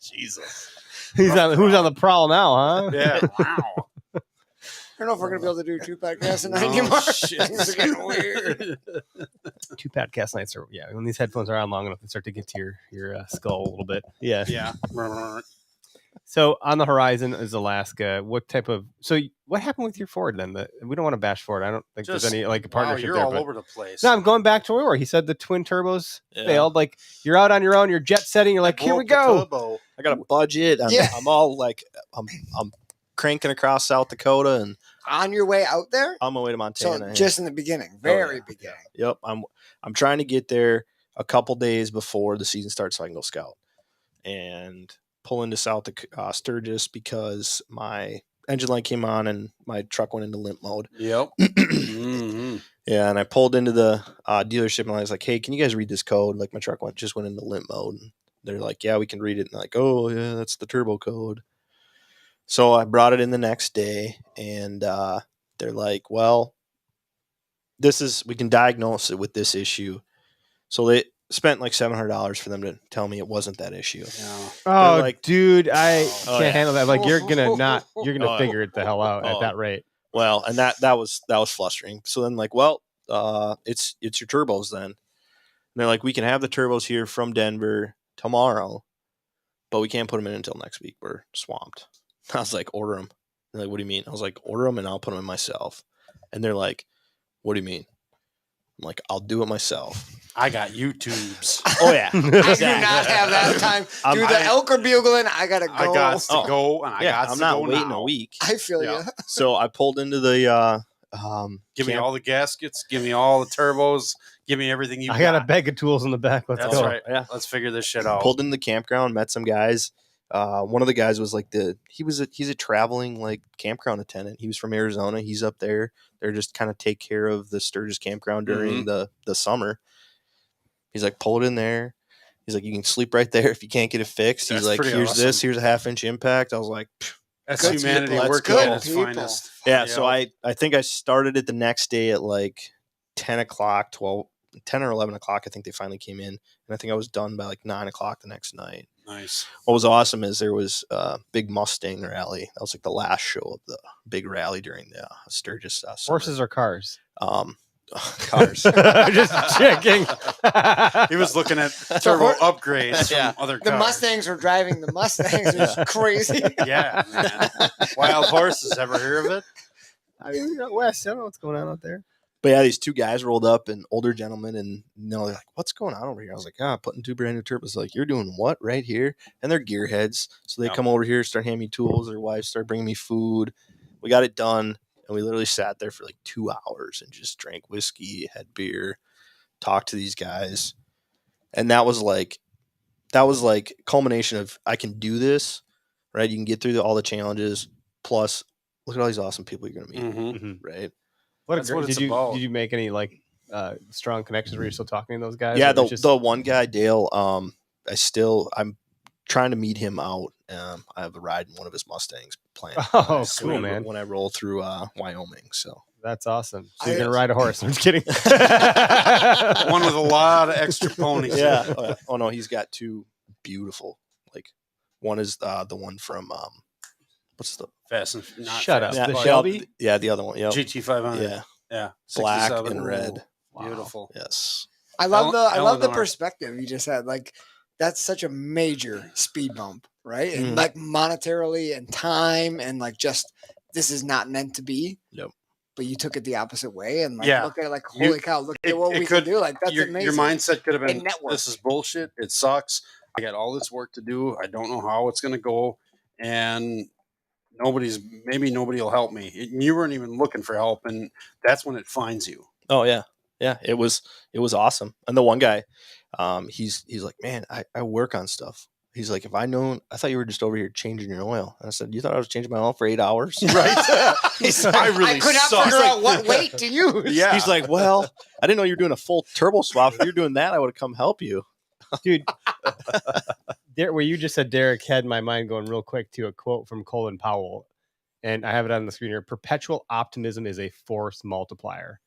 Jesus. Who's on the prowl now, huh? Yeah. Wow. I don't know if we're gonna be able to do 2 podcasts a night No, anymore. shit. Things are getting weird. 2 podcast nights are when these headphones are on long enough, they start to get to your skull a little bit. Yeah. Yeah. So on the horizon is Alaska. What happened with your Ford then? We don't want to bash Ford. I don't think there's any like a partnership you're there. all but- over the place. No, I'm going back to where we were. He said the twin turbos Yeah. failed. Like you're out on your own. You're jet setting. You're like, here we go. I got a budget. I'm all like, I'm cranking across South Dakota, and On your way out there, on my way to Montana. so just in the beginning, very beginning. Yep, I'm trying to get there a couple days before the season starts so I can go scout and pull into Sturgis because my engine light came on and my truck went into limp mode. Yep. Mm-hmm. Yeah, and I pulled into the dealership and I was like, "Hey, can you guys read this code?" Like my truck just went into limp mode. And they're like, "Yeah, we can read it." And I'm like, "Oh yeah, that's the turbo code." So I brought it in the next day, and they're like, "Well, we can diagnose it with this issue." So they spent like $700 for them to tell me it wasn't that issue. Yeah. Oh, like- dude, I Oh, can't yeah. handle that. Like you're gonna Oh, figure it the hell out at oh. that rate. Well, and that was frustrating. So then, like, well, it's your turbos then. And they're like, we can have the turbos here from Denver tomorrow, but we can't put them in until next week. We're swamped. I was like, order them. They're like, what do you mean? I was like, order them and I'll put them in myself. And they're like, what do you mean? I'm like, I'll do it myself. I got YouTubes. Oh yeah, I do not have that time. Dude, the elk are bugling. I gotta go. I got to go, and I got I'm to not go waiting now. a week. I feel Yeah. you. So I pulled into the Give me camp- all the gaskets. Give me all the turbos. Give me everything you I got a bag of tools in the back. Let's That's go. right. Yeah. Let's figure this shit out. pulled into the campground, met some guys. One of the guys was like he's a traveling like campground attendant. He was from Arizona. He's up there. They're just kind of take care of the Sturgis campground during the summer. He's like, pull it in there. He's like, you can sleep right there if you can't get it fixed. He's That's like, pretty here's awesome. this. Here's a 1/2-inch impact. I was like, pfft. That's Good humanity people. working Good at its people. finest. Yeah. So I think I started it the next day at like 10 o'clock, 10 or 11 o'clock. I think they finally came in. And I think I was done by like 9 o'clock the next night. Nice. What was awesome is there was a big Mustang rally. That was like the last show of the big rally during the Sturgis summer. Horses or cars? Cars. Just checking. He was looking at turbo upgrades Yeah. from other cars. The Mustangs were driving the Mustangs. It was crazy. Yeah, man. Wild horses. Ever hear of it? I mean, you're out west. I don't know what's going on out there. But yeah, these two guys rolled up, and older gentlemen, and they're like, "What's going on over here?" I was like, putting 2 brand new turbos." Like, you're doing what right here? And they're gearheads, so they Yeah. come over here, start handing me tools. Their wives start bringing me food. We got it done, and we literally sat there for like 2 hours and just drank whiskey, had beer, talked to these guys, and that was like culmination of I can do this, right? You can get through all the challenges. Plus, look at all these awesome people you're gonna meet, Mm-hmm. right? That's what it's did about. you make any like strong connections where you're still talking to those guys? Yeah, Or the it's just- the one guy, Dale. I'm trying to meet him out. I have a ride in one of his Mustangs planned. Oh, So cool, when- man. When I roll through Wyoming, so That's awesome. So I- you're gonna ride a horse? I'm just kidding. One with a lot of extra ponies. yeah. Oh no, he's got 2 beautiful. Like one is the one from what's the Fast and not Shut fast, up. but The Shelby? Yeah, the other one. Yeah, GT500. yeah, Yeah. black 67. and red. Ooh, beautiful. Yes. I love I love the Eleanor. perspective you just had. Like, that's such a major speed bump, right? And Mhm. like monetarily and time and like just this is not meant to be. Yep. But you took it the opposite way and like Yeah. look at it like You- holy cow, look at what it we could- can do. Like that's your amazing. mindset could have been, And network. this is bullshit. It sucks. I got all this work to do. I don't know how it's going to go. And maybe nobody will help me. You weren't even looking for help. And that's when it finds you. Oh yeah, yeah. It was awesome. And the one guy, he's like, man, I work on stuff. He's like, if I thought you were just over here changing your oil. And I said, you thought I was changing my oil for 8 hours? Right? He's I really I could not suck. figure out what weight to use. Yeah. He's like, well, I didn't know you were doing a full turbo swap. If you're doing that, I would have come help you. Dude, Where you just said Derek had my mind going real quick to a quote from Colin Powell, and I have it on the screen here. Perpetual optimism is a force multiplier.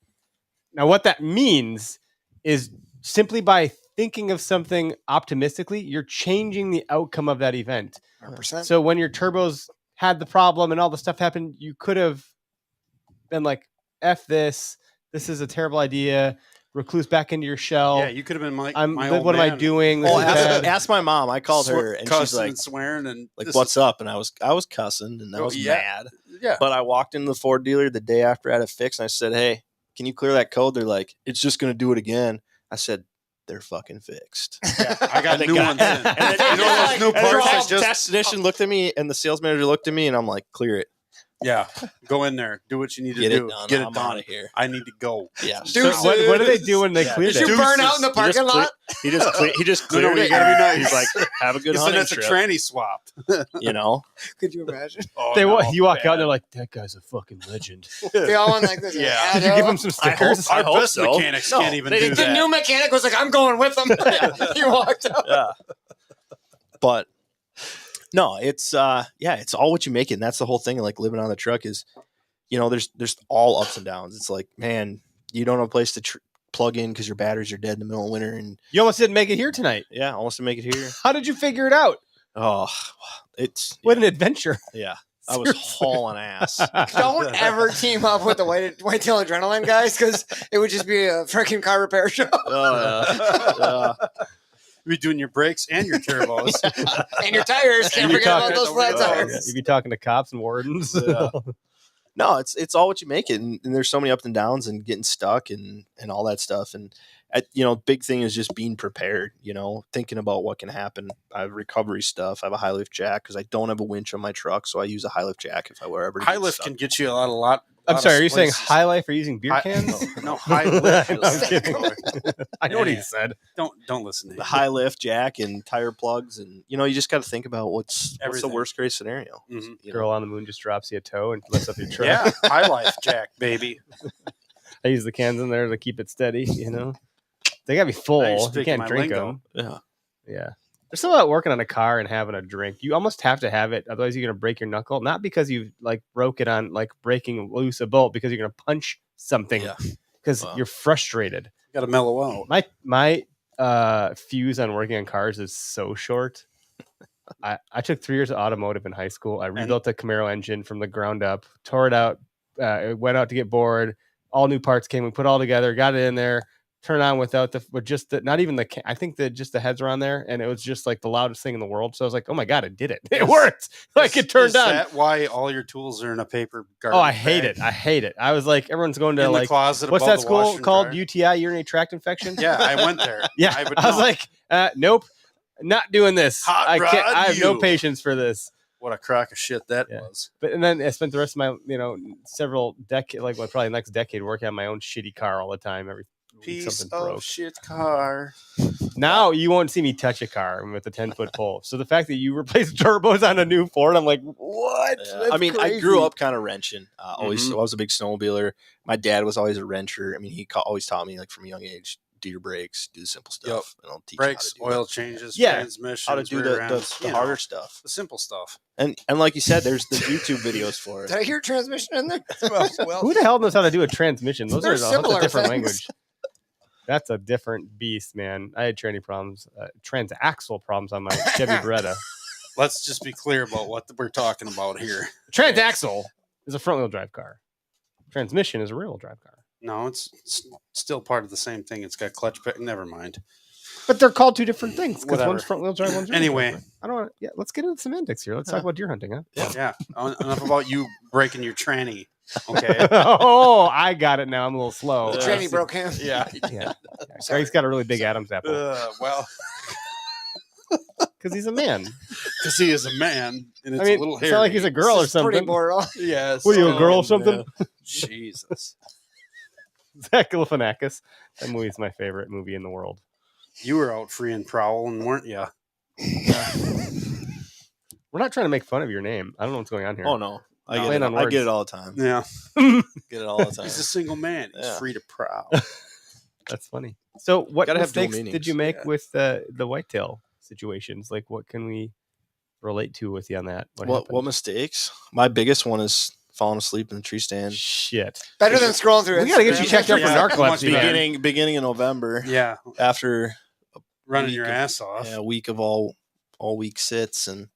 Now, what that means is simply by thinking of something optimistically, you're changing the outcome of that event. 100%. So when your turbos had the problem and all the stuff happened, you could have been like, F this. This is a terrible idea. Recluse back into your shell. Yeah, you could have been my what am I doing? This Oh, is bad. ask my mom. I called her and she's cussing like, and swearing and "What's up?" And I was cussing and I was mad. Yeah. But I walked into the Ford dealer the day after I had it fixed and I said, "Hey, can you clear that code?" They're like, "It's just going to do it again." I said, "They're fucking fixed." Yeah, I got new ones in. And then, You know those new parts that just technician looked at me and the sales manager looked at me and I'm like, "Clear it. go in there, do what you need to Get do, it done. get it I'm done. out of here." I need to go. Yeah. So what do they do when they clear Did you it? burn out in the parking lot? He just No, cleared you it. gotta be nice. He's like, "Have a good So hunting that's a trip." tranny swap. You know? Could you imagine? Oh, You walk out and they're like, that guy's a fucking legend. They all went like this. Yeah. Like, Did you give him some I hope stickers? so. Our hope best so. mechanics No, can't even they do didn't- the that. new mechanic was like, I'm going with them. He walked out. Yeah. But no, it's it's all what you make it. And that's the whole thing. Like living on the truck is, there's all ups and downs. It's like, man, you don't have a place to plug in because your batteries are dead in the middle of winter. And You almost didn't make it here tonight. yeah, almost to make it here. How did you figure it out? Oh, it's What an adventure. yeah. I was hauling ass. Don't ever team up with the whitetail adrenaline guys because it would just be a freaking car repair show. You're doing your brakes and your turbos. And your tires. Can't You forget talk- about those flat Oh, tires. You'd be talking to cops and wardens. No, it's all what you make it, and there's so many ups and downs, and getting stuck, and all that stuff. And big thing is just being prepared. Thinking about what can happen. I have recovery stuff. I have a high lift jack because I don't have a winch on my truck, so I use a high lift jack if I were ever to High get lift stuck. can get you a lot. I'm sorry, are you saying places. high life or using beer cans? No, high lift. I'm kidding. I know what he said. Don't listen to The him. high lift jack and tire plugs, and you just got to think about what's the Everything. worst case scenario. Mhm. You know? Girl on the moon just drops you a toe and lifts up your truck. Yeah, high life jack, baby. I use the cans in there to keep it steady. They gotta be full. Now you're You speaking can't my drink lingo. them. Yeah. Yeah. There's something about working on a car and having a drink. You almost have to have it, otherwise you're gonna break your knuckle. Not because you broke it on breaking loose a bolt, because you're gonna punch something. Yeah. Because Wow. you're frustrated. Got to mellow out. My fuse on working on cars is so short. I took 3 years of automotive in high school. I rebuilt a Camaro engine from the ground up, tore it out, went out to get bored. All new parts came. We put it all together, got it in there, turned on not even the. I think that just the heads were on there, and it was just the loudest thing in the world. So I was like, "Oh my god, it did it! It worked! It turned is on." Is that why all your tools are in a paper garbage Oh, I hate bag? it! I hate it! I was like, everyone's going to In the closet. what's above that the school washer and called? dryer? UTI, urinary tract infection. Yeah, I went there. Yeah, I would I was know. like, nope, not doing this. Hot I can't. rod I have no you. patience for this. What a crock of shit that Yeah. was. But and then I spent the rest of my several decades, probably the next decade, working on my own shitty car all the time. Every week Piece something of broke. shit car. Now you won't see me touch a car with a 10-foot pole. So the fact that you replace turbos on a new Ford, I'm like, what? Yeah. I mean, I grew up kind of wrenching. I was a big snowmobiler. My dad was always a wrencher. I mean, he always taught me from a young age, do your brakes, do the simple stuff, and I'll teach Brakes, you how to do oil changes, Yeah. transmissions, how to do rear the ends, harder stuff. the simple stuff. And like you said, there's the YouTube videos for it. Did I hear transmission in there? Well, Who the hell knows how to do a transmission? Those They're are that's a similar different things. language. That's a different beast, man. I had tranny problems, transaxle problems on my Chevy Beretta. Let's just be clear about what we're talking about here. Transaxle is a front-wheel drive car. Transmission is a rear-wheel drive car. No, it's still part of the same thing. It's got clutch pick. Never mind. But they're called two different things because Whatever. one's front-wheel drive, one's rear-wheel Anyway. drive. I don't want. Yeah, let's get into semantics here. Let's talk about deer hunting, huh? Yeah. Enough about you breaking your tranny. Okay. Oh, I got it now. I'm a little slow. the tranny broke him. Yeah. Yeah. Greg's got a really big Adam's apple Well, because he's a man. because he is a man, and it's I mean, a little it's hairy. not like he's a girl or This is pretty something. borderline. Yes. What are you, a girl or Oh, something? man. Jesus. Zach Galifianakis. That movie's my favorite movie in the world. You were out freeing Prowl, and weren't you? We're not trying to make fun of your name. I don't know what's going on here. Oh no, I Playing get it. on I words. get it all the time. Yeah. Get it all the time. He's a single man. He's Yeah. free to prowl. That's funny. So, what Gotta have dual mistakes did meanings. you make Yeah. with the whitetail situations? Like, what can we relate to with you on that? What happened? mistakes? My biggest one is falling asleep in the tree stand. Shit. Better than scrolling through. We gotta get you Instagram. checked out for Yeah, narcolepsy, man. Beginning of November. Yeah, After running week your of- ass off. a week of all week sits and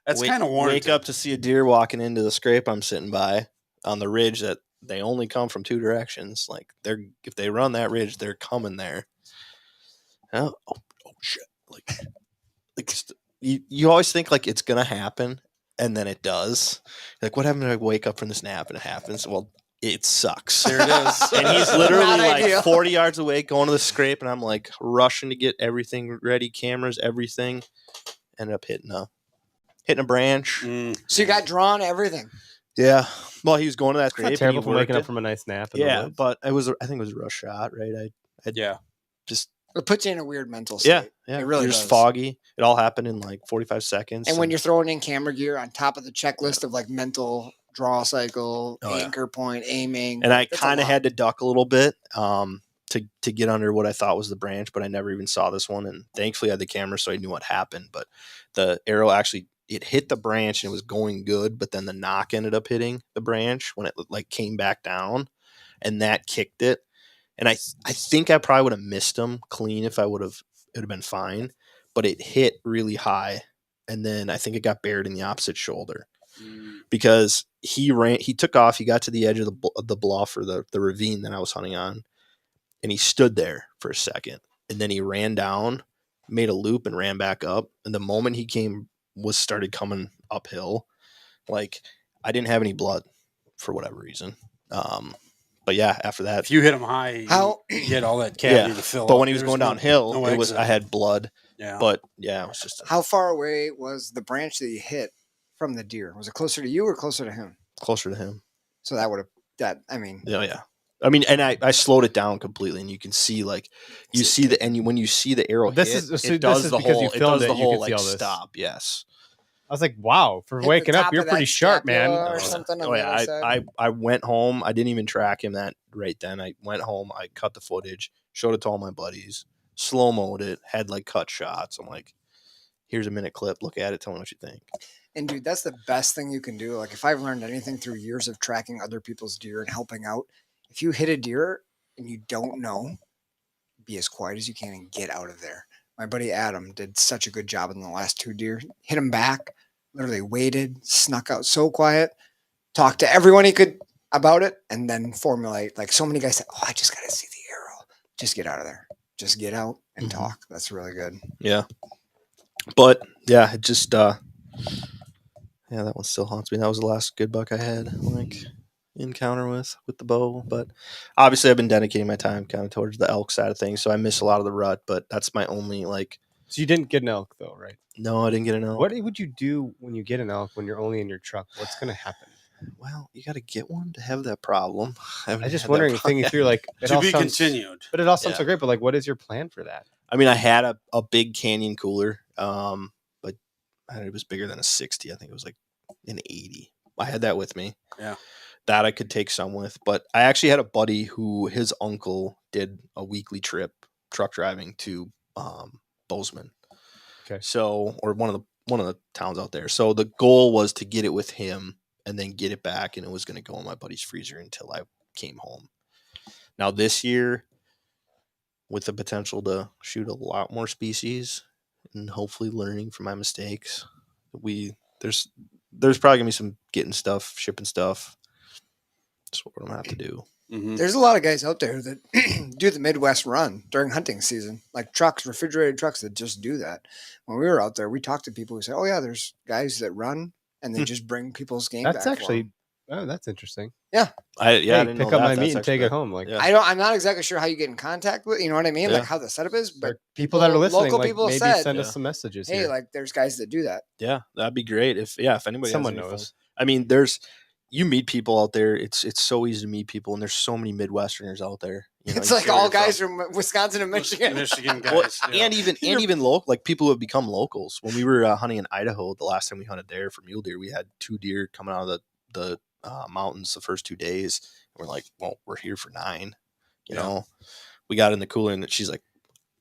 That's kind of warranted. wake up to see a deer walking into the scrape I'm sitting by on the ridge that they only come from two directions. Like if they run that ridge, they're coming there. Oh shit! You always think like it's gonna happen, and then it does. Like, what happened if I wake up from this nap and it happens? Well, it sucks. There it is. And he's literally Not like ideal. 40 yards away going to the scrape, and I'm like rushing to get everything ready, cameras, everything. Ended up hitting a branch. So you got drawn everything. Yeah. Well, he was going to that It's scrape. not and terrible he from waking worked up it. from a nice nap. In the Yeah, woods. but I think it was a rush shot, right? Yeah. Just It puts you in a weird mental state. yeah. It really You're just does. foggy. It all happened in like 45 seconds. And when you're throwing in camera gear on top of the checklist of like mental draw cycle, Oh, yeah. anchor point, aiming. and I that's a kind of lot. had to duck a little bit to get under what I thought was the branch, but I never even saw this one. And thankfully, I had the camera, so I knew what happened. But the arrow actually it hit the branch and it was going good, but then the knock ended up hitting the branch when it like came back down, and that kicked it. And I think I probably would have missed him clean if it would have been fine, but it hit really high, and then I think it got buried in the opposite shoulder. Because he took off, he got to the edge of the bluff or the ravine that I was hunting on, and he stood there for a second, and then he ran down, made a loop, and ran back up. And the moment he started coming uphill, like I didn't have any blood for whatever reason. But yeah, after that, If you hit him high, How- you get all that cavity to fill. but up. when he was There's going no- downhill, no it was exit. I had blood. Yeah. But yeah, it was just How far away was the branch that you hit from the deer? Was it closer to you or closer to him? closer to him. So that would have I mean, Yeah. I mean, and I slowed it down completely, and you can see like when you see the arrow This hit, is- so it does this is the because whole you it filmed does it, the you whole can see like all this. stop. Yes. I was like, wow, for hit the waking top up, you're of that pretty sharp, man. scapula or Oh, something on Oh the yeah, other side. I went home. I didn't even track him that right then. I went home. I cut the footage, showed it to all my buddies, slow moed it, had like cut shots. I'm like, here's a minute clip. Look at it. Tell me what you think. And dude, that's the best thing you can do. Like if I've learned anything through years of tracking other people's deer and helping out, if you hit a deer and you don't know, be as quiet as you can and get out of there. My buddy Adam did such a good job in the last two deer. Hit him back, literally waited, snuck out so quiet, talked to everyone he could about it, and then formulate. Like so many guys said, "Oh, I just got to see the arrow. Just get out of there. Just get out and Mhm. talk." That's really good. Yeah. But yeah, it just yeah, that one still haunts me. That was the last good buck I had like encounter with the bow. But obviously I've been dedicating my time kind of towards the elk side of things, so I miss a lot of the rut, but that's my only like So you didn't get an elk though, right? no, I didn't get an elk. What would you do when you get an elk when you're only in your truck? What's going to happen? Well, you got to get one to have that problem. I was just wondering, thinking through like it to all be sounds, continued. but it all sounds Yeah. so great. But like, what is your plan for that? I mean, I had a big Canyon cooler, but it was bigger than a 60. I think it was like an 80. I had that with me. Yeah. That I could take some with. But I actually had a buddy who his uncle did a weekly trip truck driving to Bozeman. Okay. So, or one of the towns out there. So the goal was to get it with him and then get it back, and it was going to go in my buddy's freezer until I came home. Now this year, with the potential to shoot a lot more species and hopefully learning from my mistakes, there's probably gonna be some getting stuff, shipping stuff. That's what I'm gonna have to do. Mhm. There's a lot of guys out there that do the Midwest run during hunting season, like trucks, refrigerated trucks that just do that. When we were out there, we talked to people who say, "Oh yeah, there's guys that run and they just bring people's game." That's back for actually 'em." that's interesting. I Hey, didn't pick know up my that. meat That's and take actually- it home. Like yeah. I'm not exactly sure how you get in contact with, you know what I mean, Yeah. like how the setup is, but or people that are listening, local like people maybe said, send Yeah. us some messages hey, here. like there's guys that do that. Yeah, that'd be great if anybody Someone has any knows. I mean, you meet people out there. It's so easy to meet people, and there's so many Midwesterners out there. You know, It's you like see where all you're guys from. from Wisconsin and Michigan. Michigan Well, guys. yeah. and even local, like people who have become locals. When we were hunting in Idaho, the last time we hunted there for mule deer, we had 2 deer coming out of the mountains the first 2 days. And we're like, well, we're here for 9. You Yeah. know, we got in the cooler, and she's like,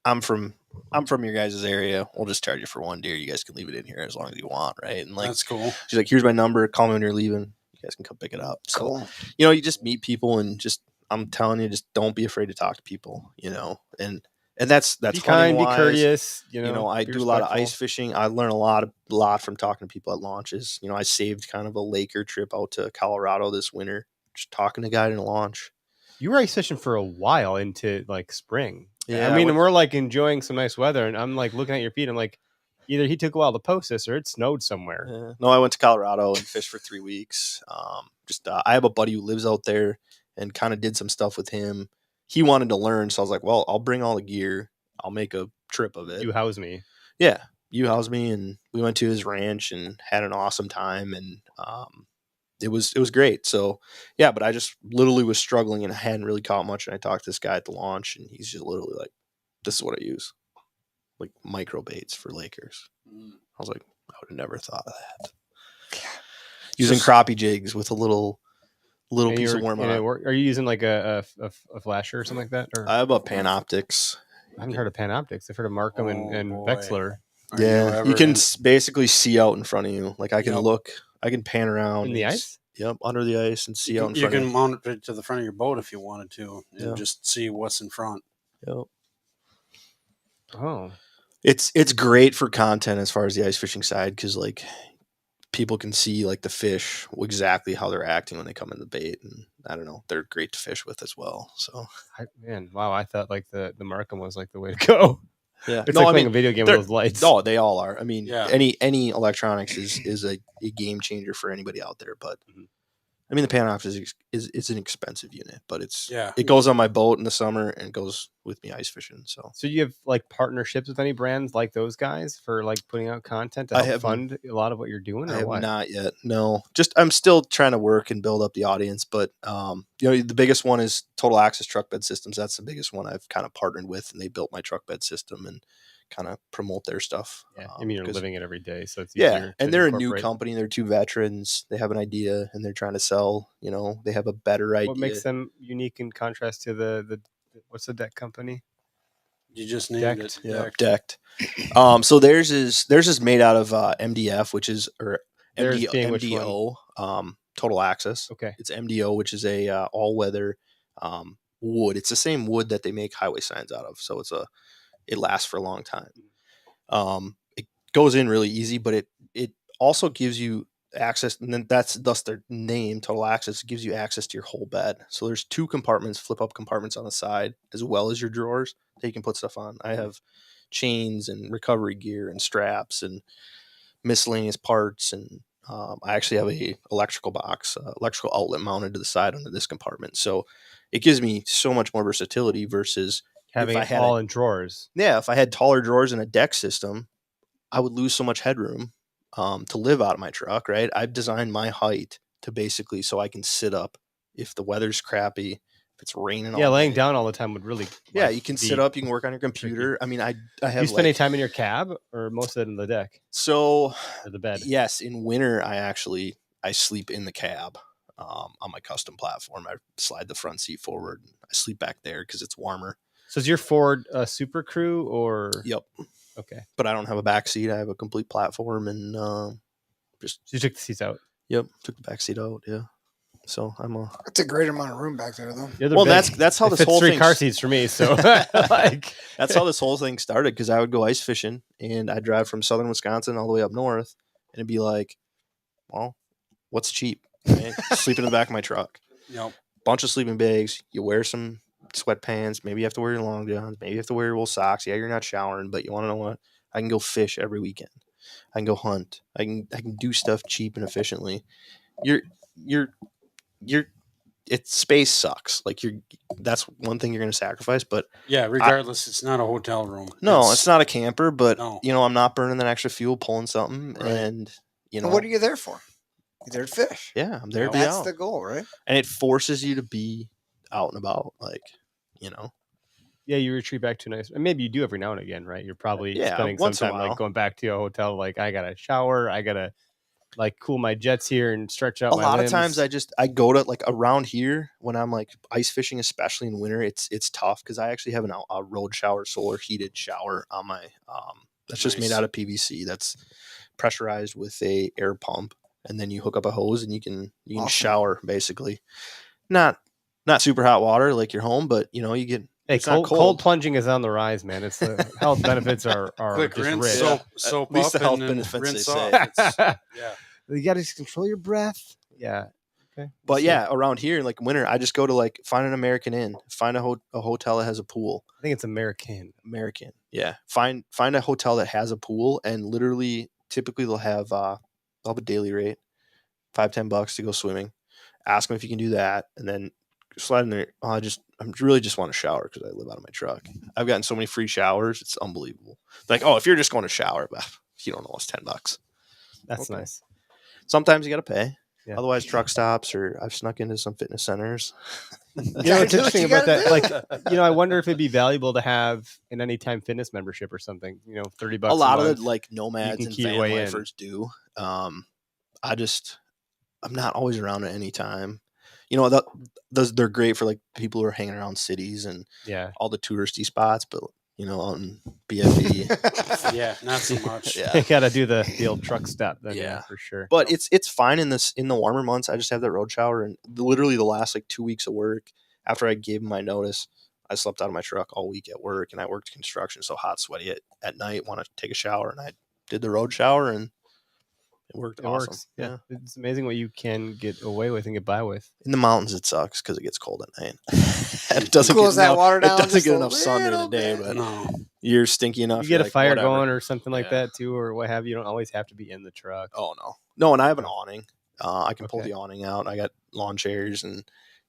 I'm from I'm from your guys' area. We'll just charge you for one deer. You guys can leave it in here as long as you want, right? And like, That's cool. she's like, here's my number. Call me when you're leaving. You guys can come pick it up. So, Cool. you just meet people and just, I'm telling you, just don't be afraid to talk to people, and that's Be kind, be hunting-wise. courteous. I be do a lot of respectful. ice fishing. I learn a lot from talking to people at launches. I saved kind of a Laker trip out to Colorado this winter, just talking to a guy in a launch. You were ice fishing for a while into like spring. Yeah, I mean, we're like enjoying some nice weather, and I'm like looking at your feet. I'm like, either he took a while to post this, or it snowed somewhere. No, I went to Colorado and fished for 3 weeks. I have a buddy who lives out there, and kind of did some stuff with him. He wanted to learn, so I was like, well, I'll bring all the gear. I'll make a trip of it. You house me. Yeah, you housed me, and we went to his ranch and had an awesome time, and it was great. So yeah, but I just literally was struggling and I hadn't really caught much. And I talked to this guy at the launch, and he's just literally like, "This is what I use, like micro baits for Lakers." I was like, I would have never thought of that. Using crappie jigs with a little And piece of you're- worm and on it it. work- Are you using like a flasher or something like that? Or I have a Panoptics. I haven't heard of Panoptics. I've heard of Markham and boy. Vexler Are you Yeah, ever you can in- basically see out in front of you. Like I can Yep. look, I can pan around in the and ice. Yep, under the ice and see out in you front can of you. mount it to the front of your boat if you wanted to, and Yeah. just see what's in front. Yep. Oh, It's great for content as far as the ice fishing side, because like people can see like the fish exactly how they're acting when they come in the bait, and I don't know, they're great to fish with as well. So man, wow! I thought like the Markham was like the way to go. yeah, It's like playing a video game with those lights. no, they all are. I mean, Yeah. any electronics is a game changer for anybody out there. But Mhm. I mean, the Panox is an expensive unit, but Yeah. it goes on my boat in the summer and it goes with me ice fishing. So So you have like partnerships with any brands like those guys for like putting out content to I help have- fund a lot of what you're doing, I or have what? not yet. No, just I'm still trying to work and build up the audience. But the biggest one is Total Access Truck Bed Systems. That's the biggest one I've kind of partnered with, and they built my truck bed system and kind of promote their stuff. Yeah, I mean you're 'cause- living it every day, so it's yeah, easier to and they're a new incorporate. company. They're two veterans. They have an idea and they're trying to sell. They have a better idea. What makes them unique in contrast to the what's the deck company? You just named Decked. it. Yeah, Decked. decked. So theirs is made out of MDF, which is Theirs being which MDO. Total Access. Okay, It's MDO, which is a all weather wood. It's the same wood that they make highway signs out of. So it lasts for a long time. It goes in really easy, but it also gives you access, and then that's thus their name, Total Access. It gives you access to your whole bed. So there's two compartments, flip up compartments on the side, as well as your drawers that you can put stuff on. I have chains and recovery gear and straps and miscellaneous parts, and I actually have a electrical box, electrical outlet mounted to the side under this compartment. So it gives me so much more versatility versus having I it had all in drawers. yeah, if I had taller drawers and a deck system, I would lose so much headroom to live out of my truck, right? I've designed my height to basically so I can sit up if the weather's crappy, if it's raining. Yeah, all laying day. down all the time would really. Yeah, like, you can be- sit up, you can work on your computer. I mean, I Do have you spend any time in your cab or most of it in the deck so or the bed? yes, in winter I sleep in the cab on my custom platform. I slide the front seat forward. I sleep back there because it's warmer. So is your Ford Super Crew or? Yep, Okay, but I don't have a back seat. I have a complete platform and so you took the seats out. yep, took the back seat out. Yeah, so I'm a That's a great amount of room back there, though. Yeah, they're well. big. That's how It this fits whole 3 thing car seats for me. So like, that's how this whole thing started, because I would go ice fishing and I'd drive from southern Wisconsin all the way up north, and it'd be like, well, what's cheap? Right? Sleep in the back of my truck. Yep. Bunch of sleeping bags. You wear some sweatpants. Maybe you have to wear your long johns. Maybe you have to wear your wool socks. Yeah, you're not showering, but you want to know what? I can go fish every weekend. I can go hunt. I can do stuff cheap and efficiently. It's space sucks. Like that's one thing you're going to sacrifice, but Yeah. Regardless, it's not a hotel room. no, it's not a camper, but No. I'm not burning that extra fuel pulling something, Right. and And what are you there for? You're there to fish. yeah, I'm there to be That's out, the goal, right? and it forces you to be out and about, like yeah, you retreat back to a nice. And maybe you do every now and again, right? You're probably Yeah, spending some once in a time while. like going back to a hotel. Like I gotta shower. I gotta like cool my jets here and stretch out A my lot limbs? of times I go to like around here when I'm like ice fishing, especially in winter. It's tough because I actually have a road shower, solar heated shower on my that's just made Nice. out of PVC. That's pressurized with a air pump, and then you hook up a hose and you can Awesome. shower basically. Not super hot water like your home, but you get. Hey, It's not cold plunging is on the rise, man. It's the health benefits are Quick just rinse, rich. soap At least the up, health and then benefits, rinse they off. say. It's, yeah. You got to just control your breath. Yeah. Okay. But So, yeah, around here, like winter, I just go to like find an American Inn, find a hotel that has a pool. I think it's American. Yeah. Find a hotel that has a pool, and literally, typically they'll have a daily rate, $5-10 to go swimming. Ask them if you can do that, and then slide in there. I really just want to shower because I live out of my truck. I've gotten so many free showers, it's unbelievable. Like, oh, if you're just going to shower, but you don't know, it's $10. That's Okay. nice. Sometimes you got to pay. Yeah. Otherwise, truck stops, or I've snuck into some fitness centers. You know what's Do what interesting you about gotta that? do. Like, I wonder if it'd be valuable to have an Anytime Fitness membership or something. $30. A lot of month. the like nomads can and key your van way in. lifers do. I'm not always around at any time. They're great for like people who are hanging around cities and Yeah. all the touristy spots, but out in BFE. Yeah, not so much. Yeah. You got to do the old truck stop then, Yeah. for sure. But it's fine in the warmer months. I just have that road shower, and literally the last like 2 weeks of work after I gave my notice, I slept out of my truck all week at work, and I worked construction, so hot, sweaty at night, want to take a shower, and I did the road shower, and it worked It awesome. works. Yeah. It's amazing what you can get away with and get by with. In the mountains, it sucks because it gets cold at night. It doesn't Cools get that enough, water down It doesn't just get a enough sun during the little day, bit. but No. you're stinky enough. You get you're a like, fire whatever. going or something like Yeah. that too, or what have you. You don't always have to be in the truck. Oh no, and I have an awning. I can pull Okay. the awning out. I got lawn chairs, and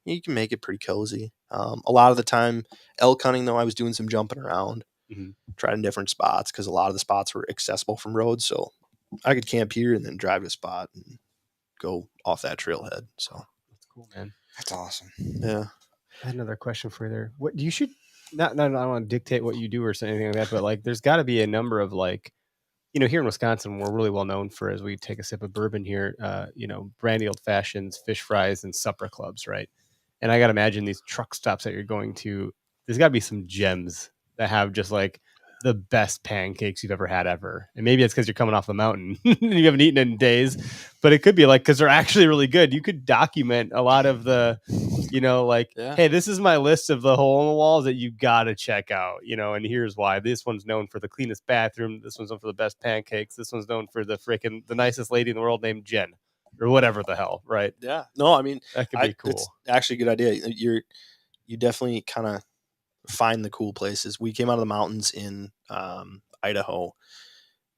you can make it pretty cozy. A lot of the time, elk hunting though, I was doing some jumping around, Mhm. trying different spots because a lot of the spots were accessible from roads, so I could camp here and then drive to a spot and go off that trailhead. So That's cool, man. That's awesome. yeah, I had another question for you there. What you should not I don't want to dictate what you do or anything like that, but like there's got to be a number of like, here in Wisconsin, we're really well known for, as we take a sip of bourbon here, brandy old fashions, fish fries, and supper clubs, right? And I got to imagine these truck stops that you're going to, there's got to be some gems that have just like the best pancakes you've ever had ever. And maybe it's because you're coming off the mountain and you haven't eaten in days, but it could be like, because they're actually really good. You could document a lot of the, Yeah. hey, this is my list of the hole in the walls that you got to check out, and here's why. This one's known for the cleanest bathroom. This one's known for the best pancakes. This one's known for the nicest lady in the world named Jen or whatever the hell, right? yeah. No, I mean, That could be cool. It's actually a good idea. You definitely kind of find the cool places. We came out of the mountains in Idaho,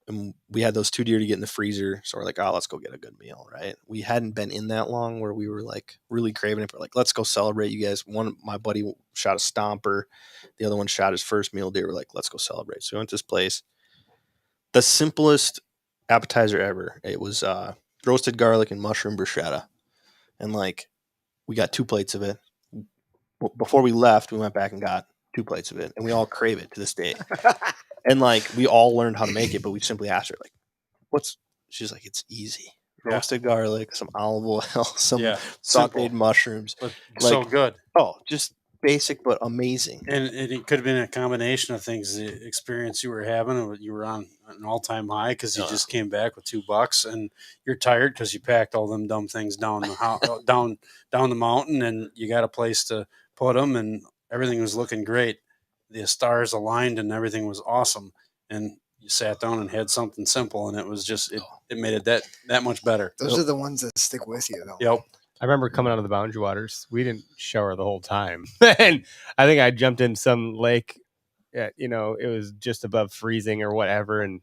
and we had those 2 deer to get in the freezer. So we're like, oh, let's go get a good meal, right? We hadn't been in that long where we were like really craving it. We're like, let's go celebrate, you guys. My buddy shot a stomper. The other one shot his first meal deer. We're like, let's go celebrate. So we went to this place. The simplest appetizer ever. It was roasted garlic and mushroom bruschetta. And like, we got 2 plates of it. Before we left, we went back and got 2 plates of it, and we all crave it to this day. And like, we all learned how to make it, but we simply asked her, like, she's like, it's easy. Yeah. Roasted garlic, some olive oil, some Yeah. sauteed Simple, mushrooms. but Like- so good. Oh, just basic but amazing. And it could have been a combination of things. The experience you were having, you were on an all-time high because you Yeah. just came back with $2, and you're tired because you packed all them dumb things down the down the mountain, and you got a place to put them, and everything was looking great. The stars aligned, and everything was awesome. And you sat down and had something simple, and it was just it made it that much better. Those are the ones that stick with you, though. Yep. I remember coming out of the Boundary Waters. We didn't shower the whole time. And I think I jumped in some lake, it was just above freezing or whatever. And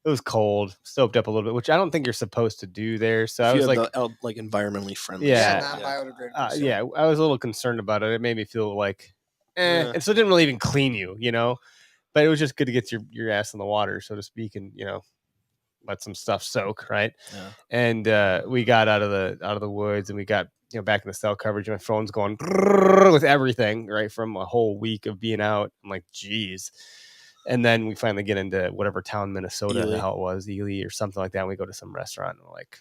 it was cold, soaked up a little bit, which I don't think you're supposed to do there. So I If was you like, have the, like environmentally friendly. Yeah. stuff, Not biodegradable. soap. yeah, I was a little concerned about it. It made me feel like, Yeah. And so it didn't really even clean you, but it was just good to get your ass in the water, so to speak. And, let some stuff soak. Right. Yeah. And we got out of the woods, and we got back in the cell coverage. My phone's going with everything, right, from a whole week of being out. I'm like, geez. And then we finally get into whatever town, Minnesota, Ely. the hell it was, Ely or something like that. And we go to some restaurant, and we're like,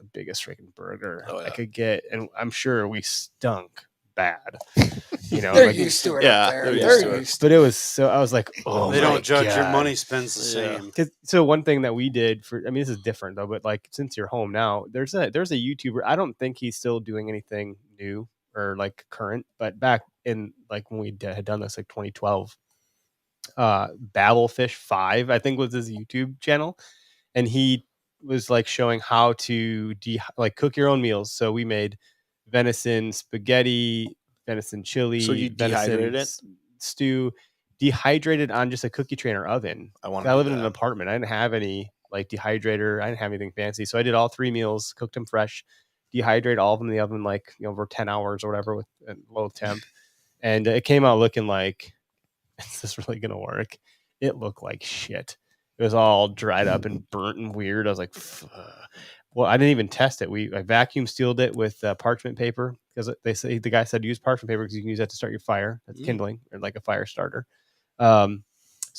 the biggest freaking burger Oh, I yeah. could get, and I'm sure we stunk bad. You know, They're like, used to it Yeah, up there. they're They're used to it. used to but it was so. I was like, oh, They my don't judge your God. money spends the Yeah. same. So one thing that we did for, I mean, this is different though, but like since you're home now, there's a YouTuber. I don't think he's still doing anything new or like current, but back in like when we had done this like 2012, Babelfish 5, I think was his YouTube channel, and he was like showing how to like cook your own meals. So we made venison spaghetti, venison chili, So you dehydrated venison it? stew, dehydrated on just a cookie trainer oven. I want. I live in an apartment. I didn't have any like dehydrator. I didn't have anything fancy, so I did all 3 meals, cooked them fresh, dehydrated all of them in the oven like over 10 hours or whatever with a low temp, and it came out looking like, is this really gonna work? It looked like shit. It was all dried up and burnt and weird. I was like, well, I didn't even test it. I vacuum sealed it with parchment paper because the guy said use parchment paper because you can use that to start your fire. That's kindling or like a fire starter. So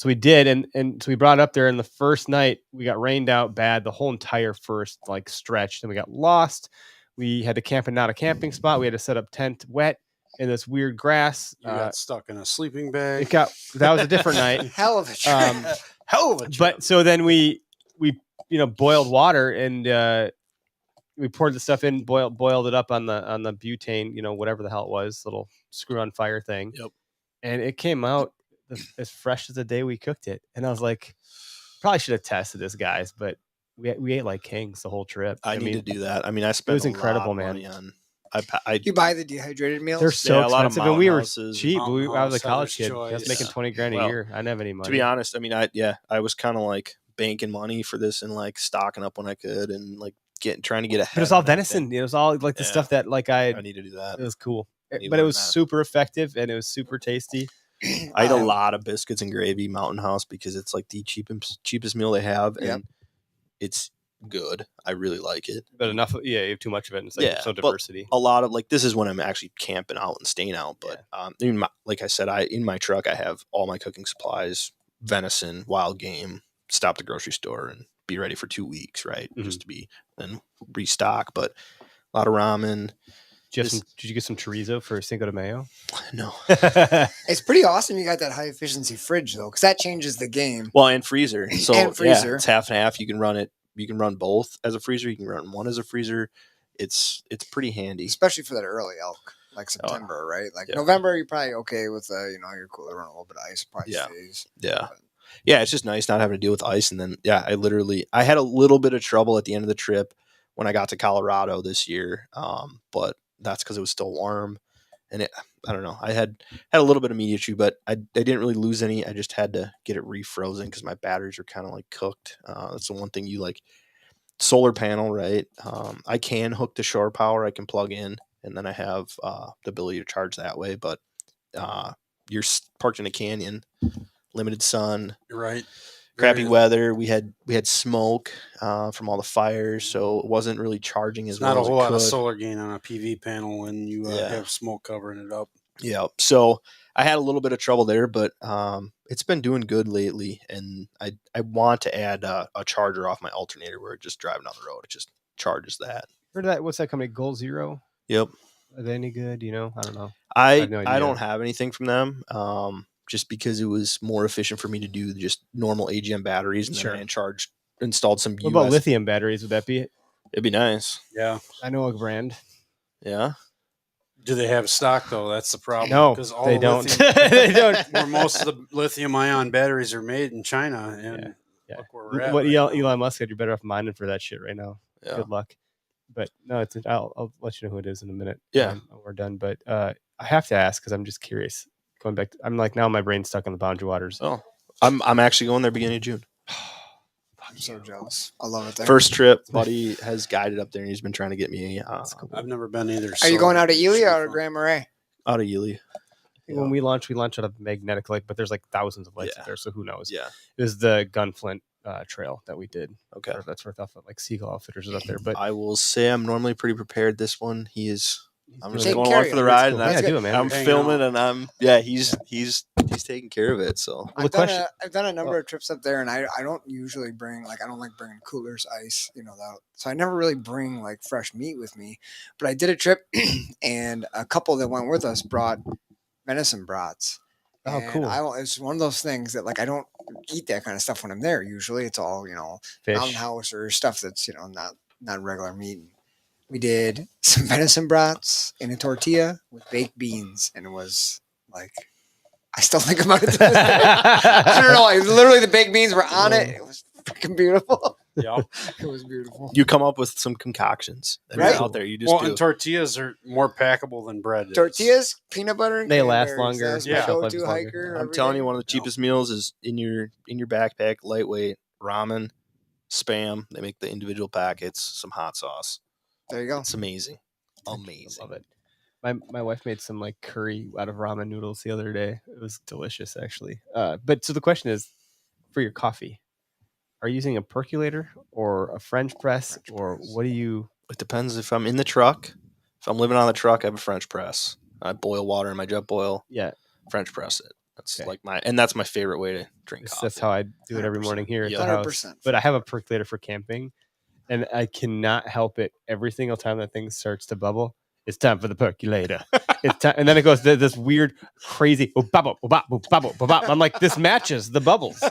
we did, and so we brought it up there. And the first night we got rained out bad. The whole entire first like stretch. Then we got lost. We had to camp in not a camping spot. We had to set up tent wet in this weird grass. You got stuck in a sleeping bag. That was a different night. hell of a trip. Hell of a trip. But so then we boiled water and we poured the stuff in, boiled it up on the butane, whatever the hell it was, little screw on fire thing. Yep. And it came out as fresh as the day we cooked it. And I was like, probably should have tested this, guys, but we ate like kings the whole trip. I need to do that. I mean, I spent was a incredible, lot of man. money on. I You buy the dehydrated meals? They're so Yeah, a lot of expensive, and we were Mountain cheap. Houses. I was a Mountain college kid. Houses I was making choice. $20,000 a Well, year. I didn't have any money. to be honest, I mean, I was kind of like banking money for this and like stocking up when I could and like trying to get ahead. But it was all and everything. venison. It was all like the Yeah. stuff that like I need to do that. it was cool. need But to it was learn that. super effective and it was super tasty. I ate a lot of biscuits and gravy Mountain House because it's like the cheapest meal they have, and Yep. it's good. I really like it. But enough, you have too much of it. And it's like Yeah, so but diversity. A lot of like this is when I'm actually camping out and staying out. But like I said, in my truck I have all my cooking supplies, venison, wild game. Stop the grocery store and be ready for 2 weeks, right? Mhm. Just to be then restock. But a lot of ramen. Did you get some chorizo for Cinco de Mayo? No. It's pretty awesome you got that high efficiency fridge though, because that changes the game. Well, and freezer. So And freezer. Yeah, it's half and half. You can run it. You can run both as a freezer. You can run one as a freezer. It's pretty handy. Especially for that early elk, like September, right? Like Yeah. November, you're probably okay with you're cool to run a little bit of ice, probably Yeah. stays. Yeah. Yeah, it's just nice not having to deal with ice. And then I had a little bit of trouble at the end of the trip when I got to Colorado this year. But that's because it was still warm. And I don't know. I had a little bit of media issue, but I didn't really lose any. I just had to get it refrozen because my batteries are kind of like cooked. That's the one thing you like. Solar panel, right? I can hook to shore power. I can plug in, and then I have the ability to charge that way. But you're parked in a canyon, limited sun, You're right. crappy Very- weather. We had smoke from all the fires, so it wasn't really charging as It's well not a as whole it lot of could. solar gain on a PV panel when you Yeah. have smoke covering it up. Yeah, so I had a little bit of trouble there, but it's been doing good lately, and I want to add a charger off my alternator where it just driving down the road, it just charges that. Heard that? What's that company? Goal Zero? Yep. Are they any good? I don't know. I have no I idea. don't have anything from them, just because it was more efficient for me to do just normal AGM batteries, and Sure. then I installed some What about US. lithium batteries? Would that be? It'd be nice. Yeah. I know a brand. Yeah. Do they have stock though? That's the problem. No, because all they the don't. lithium- They don't. where most of the lithium-ion batteries are made in China, and Yeah. look where we're at. What right now. Elon Musk said, you're better off mining for that shit right now. Yeah. Good luck. But no, I'll let you know who it is in a minute. Yeah. when we're done. But I have to ask because I'm just curious. Going back, I'm like now my brain's stuck on the Boundary Waters. Oh, I'm actually going there beginning of June. I'm so jealous. I love it there. First trip, buddy has guided up there, and he's been trying to get me I've never been either. Are you going out of Ely or Grand Marais? out of Ely. When we launch out of Magnetic Lake, but there's like thousands of lakes Yeah. up there, so who knows? Yeah. It was the Gunflint trail that we did. Okay. That's worth off like Seagull Outfitters is up there. But I will say I'm normally pretty prepared. This one, I'm just Take going care along of for the you. ride, cool. and Yeah, do it, man. I'm Hang filming, out. and he's he's taking care of it. So Well, the question- I've done a number of trips up there, and I don't usually bring I don't like bringing coolers, ice, that. So I never really bring like fresh meat with me. But I did a trip, and a couple that went with us brought venison brats. Oh, And cool. It's one of those things that like I don't eat that kind of stuff when I'm there. Usually, it's all Fish. mountain house or stuff that's not regular meat. We did some venison brats in a tortilla with baked beans, and it was like I still think about it to this day. I don't know. Literally, the baked beans were on it. It was fucking beautiful. Yeah. It was beautiful. you come up with some concoctions that Right. are out there. You just Well, do. and tortillas are more packable than bread. is. Tortillas, peanut butter, and They last cranberries. longer. That's Yeah. my Shelf life go-to is longer. hiker. I'm telling you, everything. one of the cheapest meals is in your backpack, lightweight ramen, Spam. They make the individual packets, some hot sauce. There you go. It's amazing, amazing. Love it. My wife made some like curry out of ramen noodles the other day. It was delicious, actually. But so the question is, for your coffee, are you using a percolator or a French press, or what do you? It depends if I'm in the truck. If I'm living on the truck, I have a French press. I boil water in my jet boil, Yeah, French press it. That's Okay. that's my favorite way to drink coffee. that's how I do it every 100%. morning here at Yeah. the house. 100%. But I have a percolator for camping, and I cannot help it. Every single time that thing starts to bubble, it's time for the percolator. It's time, and then it goes to this weird, crazy bubble, bubble, bubble, bubble. I'm like, this matches the bubbles.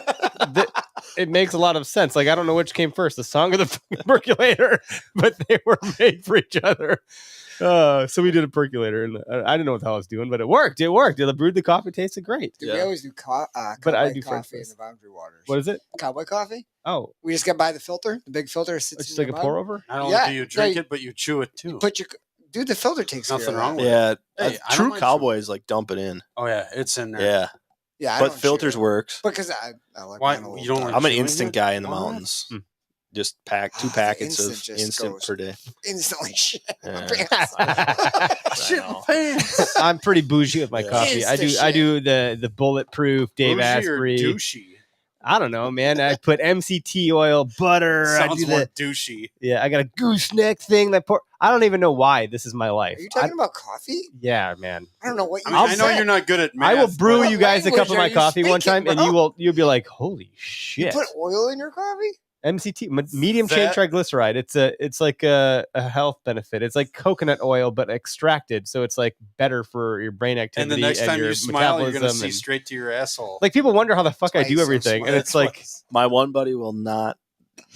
It makes a lot of sense. Like, I don't know which came first, the song or the percolator, but they were made for each other. So we did a percolator, and I didn't know what the hell I was doing, but it worked. It worked. The brewed the coffee tasted great. Dude, Yeah. we always do But I cowboy do French coffee in press. the boundary waters. What is it? Cowboy coffee? Oh, We just got by the filter. The big filter sits it's just in like a the pour bottom. over. Not only Yeah, do you drink yeah, it, but you chew it too. Put your dude. The filter takes Nothing care of wrong that. with Yeah, Hey, I don't true mind cowboys like dump it in. Oh yeah, it's in there. Yeah, Yeah, I but don't filters chew it. works. because I like Why- mine a little you don't dark. like- I'm an chewing instant it? guy in the What? mountains. Hmm. Just pack two The packets of instant just instant goes- per day. instantly shit. Yeah. Shit I know. pants. I'm pretty bougie with my Yeah. coffee. It's I the do the bulletproof Dave Bougie or Asprey. douchey? I don't know, man. I put MCT oil, butter. I Sounds do more the douchey. I got a gooseneck thing that pour. I don't even know why this is my life. Are you talking about coffee? Yeah, man. I don't know what I you mean, I just know said. you're not good at math. I will brew but you guys a cup of language my are you coffee one speaking, time, and bro? you'll be like, "Holy You shit!" put oil in your coffee? MCT, medium chain That- triglyceride. It's like a health benefit. It's like coconut oil, but extracted, so it's like better for your brain And activity the next time your you smile, you're going to metabolism see and- straight to your asshole. Like people wonder how the fuck I That's why do he's so everything, and smart. it's like My one buddy will not.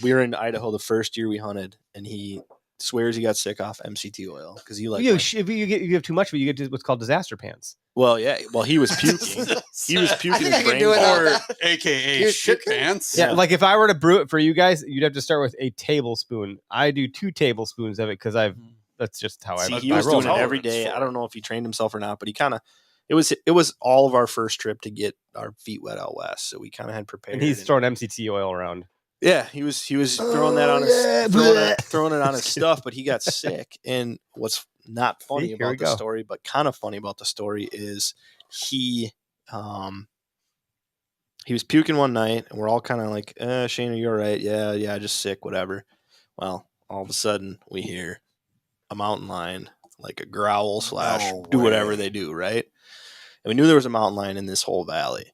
We were in Idaho the first year we hunted, and he swears he got sick off MCT oil because he like. if you have too much of it, you get what's called disaster pants. Well, yeah. Well, he was puking. He was I puking think I his can brains do it out. all. or that. AKA You're shit chicken? pants. Yeah, Yeah. like if I were to brew it for you guys, you'd have to start with a tablespoon. I do 2 tablespoons of it because that's just how See, I. he I was roll. doing it every tolerance day. for I don't know if he trained himself or not, but he kind of. It was all of our first trip to get our feet wet out west, so we kind of had prepared. and he's throwing MCT oil around. Yeah, he was throwing that on his yeah, throwing it on his stuff, but he got sick. And what's not funny See, here we about the go. story, but kind of funny about the story is he was puking one night, and we're all kind of like, Shane, are you all right? Yeah, just sick, whatever. Well, all of a sudden we hear a mountain lion, like a growl / No do whatever way. they do, right? And we knew there was a mountain lion in this whole valley.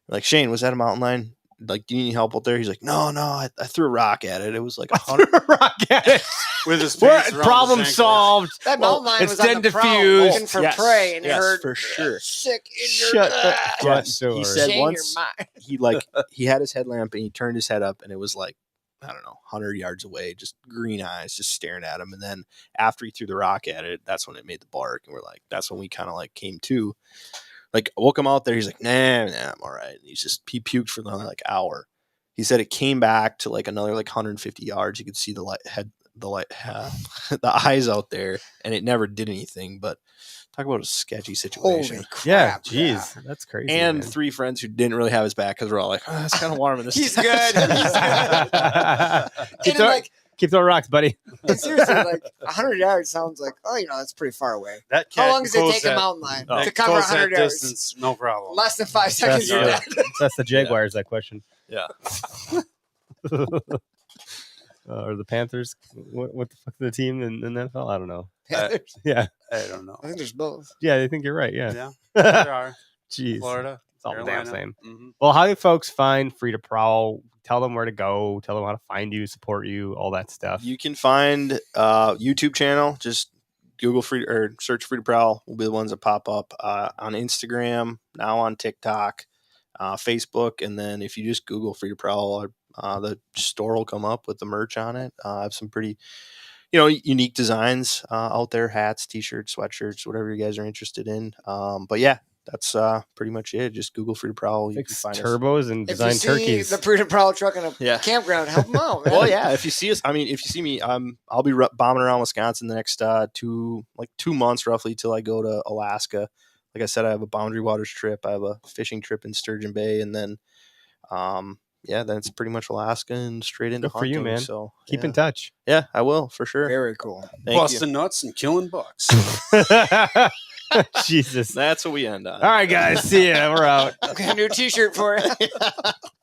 Like, Shane, was that a mountain lion? Like, do you need help out there? He's like, no, I threw a rock at it. It was like 100. Rock at it. With his We're- pants around problem his ankles. solved. That Well, mountain lion it's was on then the prowl diffused. looking for Yes, prey, and it yes, heard for sure. sick in your Shut the gut. front Yes, door. he said Shane, once you're mine. he had his headlamp and he turned his head up and it was like, I don't know, 100 yards away, just green eyes, just staring at him. And then after he threw the rock at it, that's when it made the bark. And we're like, that's when we kind of like came to. Like, I woke him out there. He's like, nah, I'm all right. And he puked for another like hour. He said it came back to like another like 150 yards. You could see the eyes out there, and it never did anything. But talk about a sketchy situation. Holy crap! Yeah, jeez, that's crazy. And man. 3 friends who didn't really have his back because we're all like, oh, it's kind of warm in this. He's good. He's good. keep, And throwing, like, keep throwing rocks, buddy. and seriously, like 100 yards sounds like, that's pretty far away. That How cat long does it goes take that- a mountain lion Oh. to cover goes that 100 yards? distance, no problem. Less than 5 seconds, you're yeah. dead. That's the Jaguars. That question. Yeah. Or the Panthers? What the fuck is the team in NFL? I don't know. Panthers? Yeah, I don't know. I think there's both. yeah. I think you're right. Yeah. Yeah, there are. Jeez. Florida. It's all the damn same. Mhm. Well, how do folks find Free to Prowl? Tell them where to go. Tell them how to find you, support you, all that stuff. You can find YouTube channel. Just Google free or search Free to Prowl will be the ones that pop up on Instagram, now on TikTok, Facebook, and then if you just Google Free to Prowl, the store will come up with the merch on it. I have some pretty, unique designs out there: hats, t-shirts, sweatshirts, whatever you guys are interested in. But yeah, that's pretty much it. Just Google Free to Prowl. You can Fix find us. turbos and If design you see turkeys. the Free to Prowl truck in a Yeah. campground, help them out, man. Well, yeah. If you see us, if you see me, I'll be bombing around Wisconsin the next 2 months roughly till I go to Alaska. Like I said, I have a Boundary Waters trip. I have a fishing trip in Sturgeon Bay, and then, then it's pretty much Alaska and straight into Good for you, hunting. man. So Keep yeah. in touch. Yeah, I will for sure. Very cool. Thank you. Busting nuts and killing bucks. Jesus. That's what we end on. All right, guys. See ya. We're out. Got a new T-shirt for you.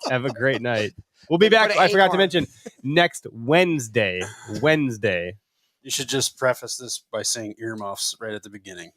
Have a great night. We'll be back. Put an I forgot to acorn. mention next Wednesday. You should just preface this by saying earmuffs right at the beginning.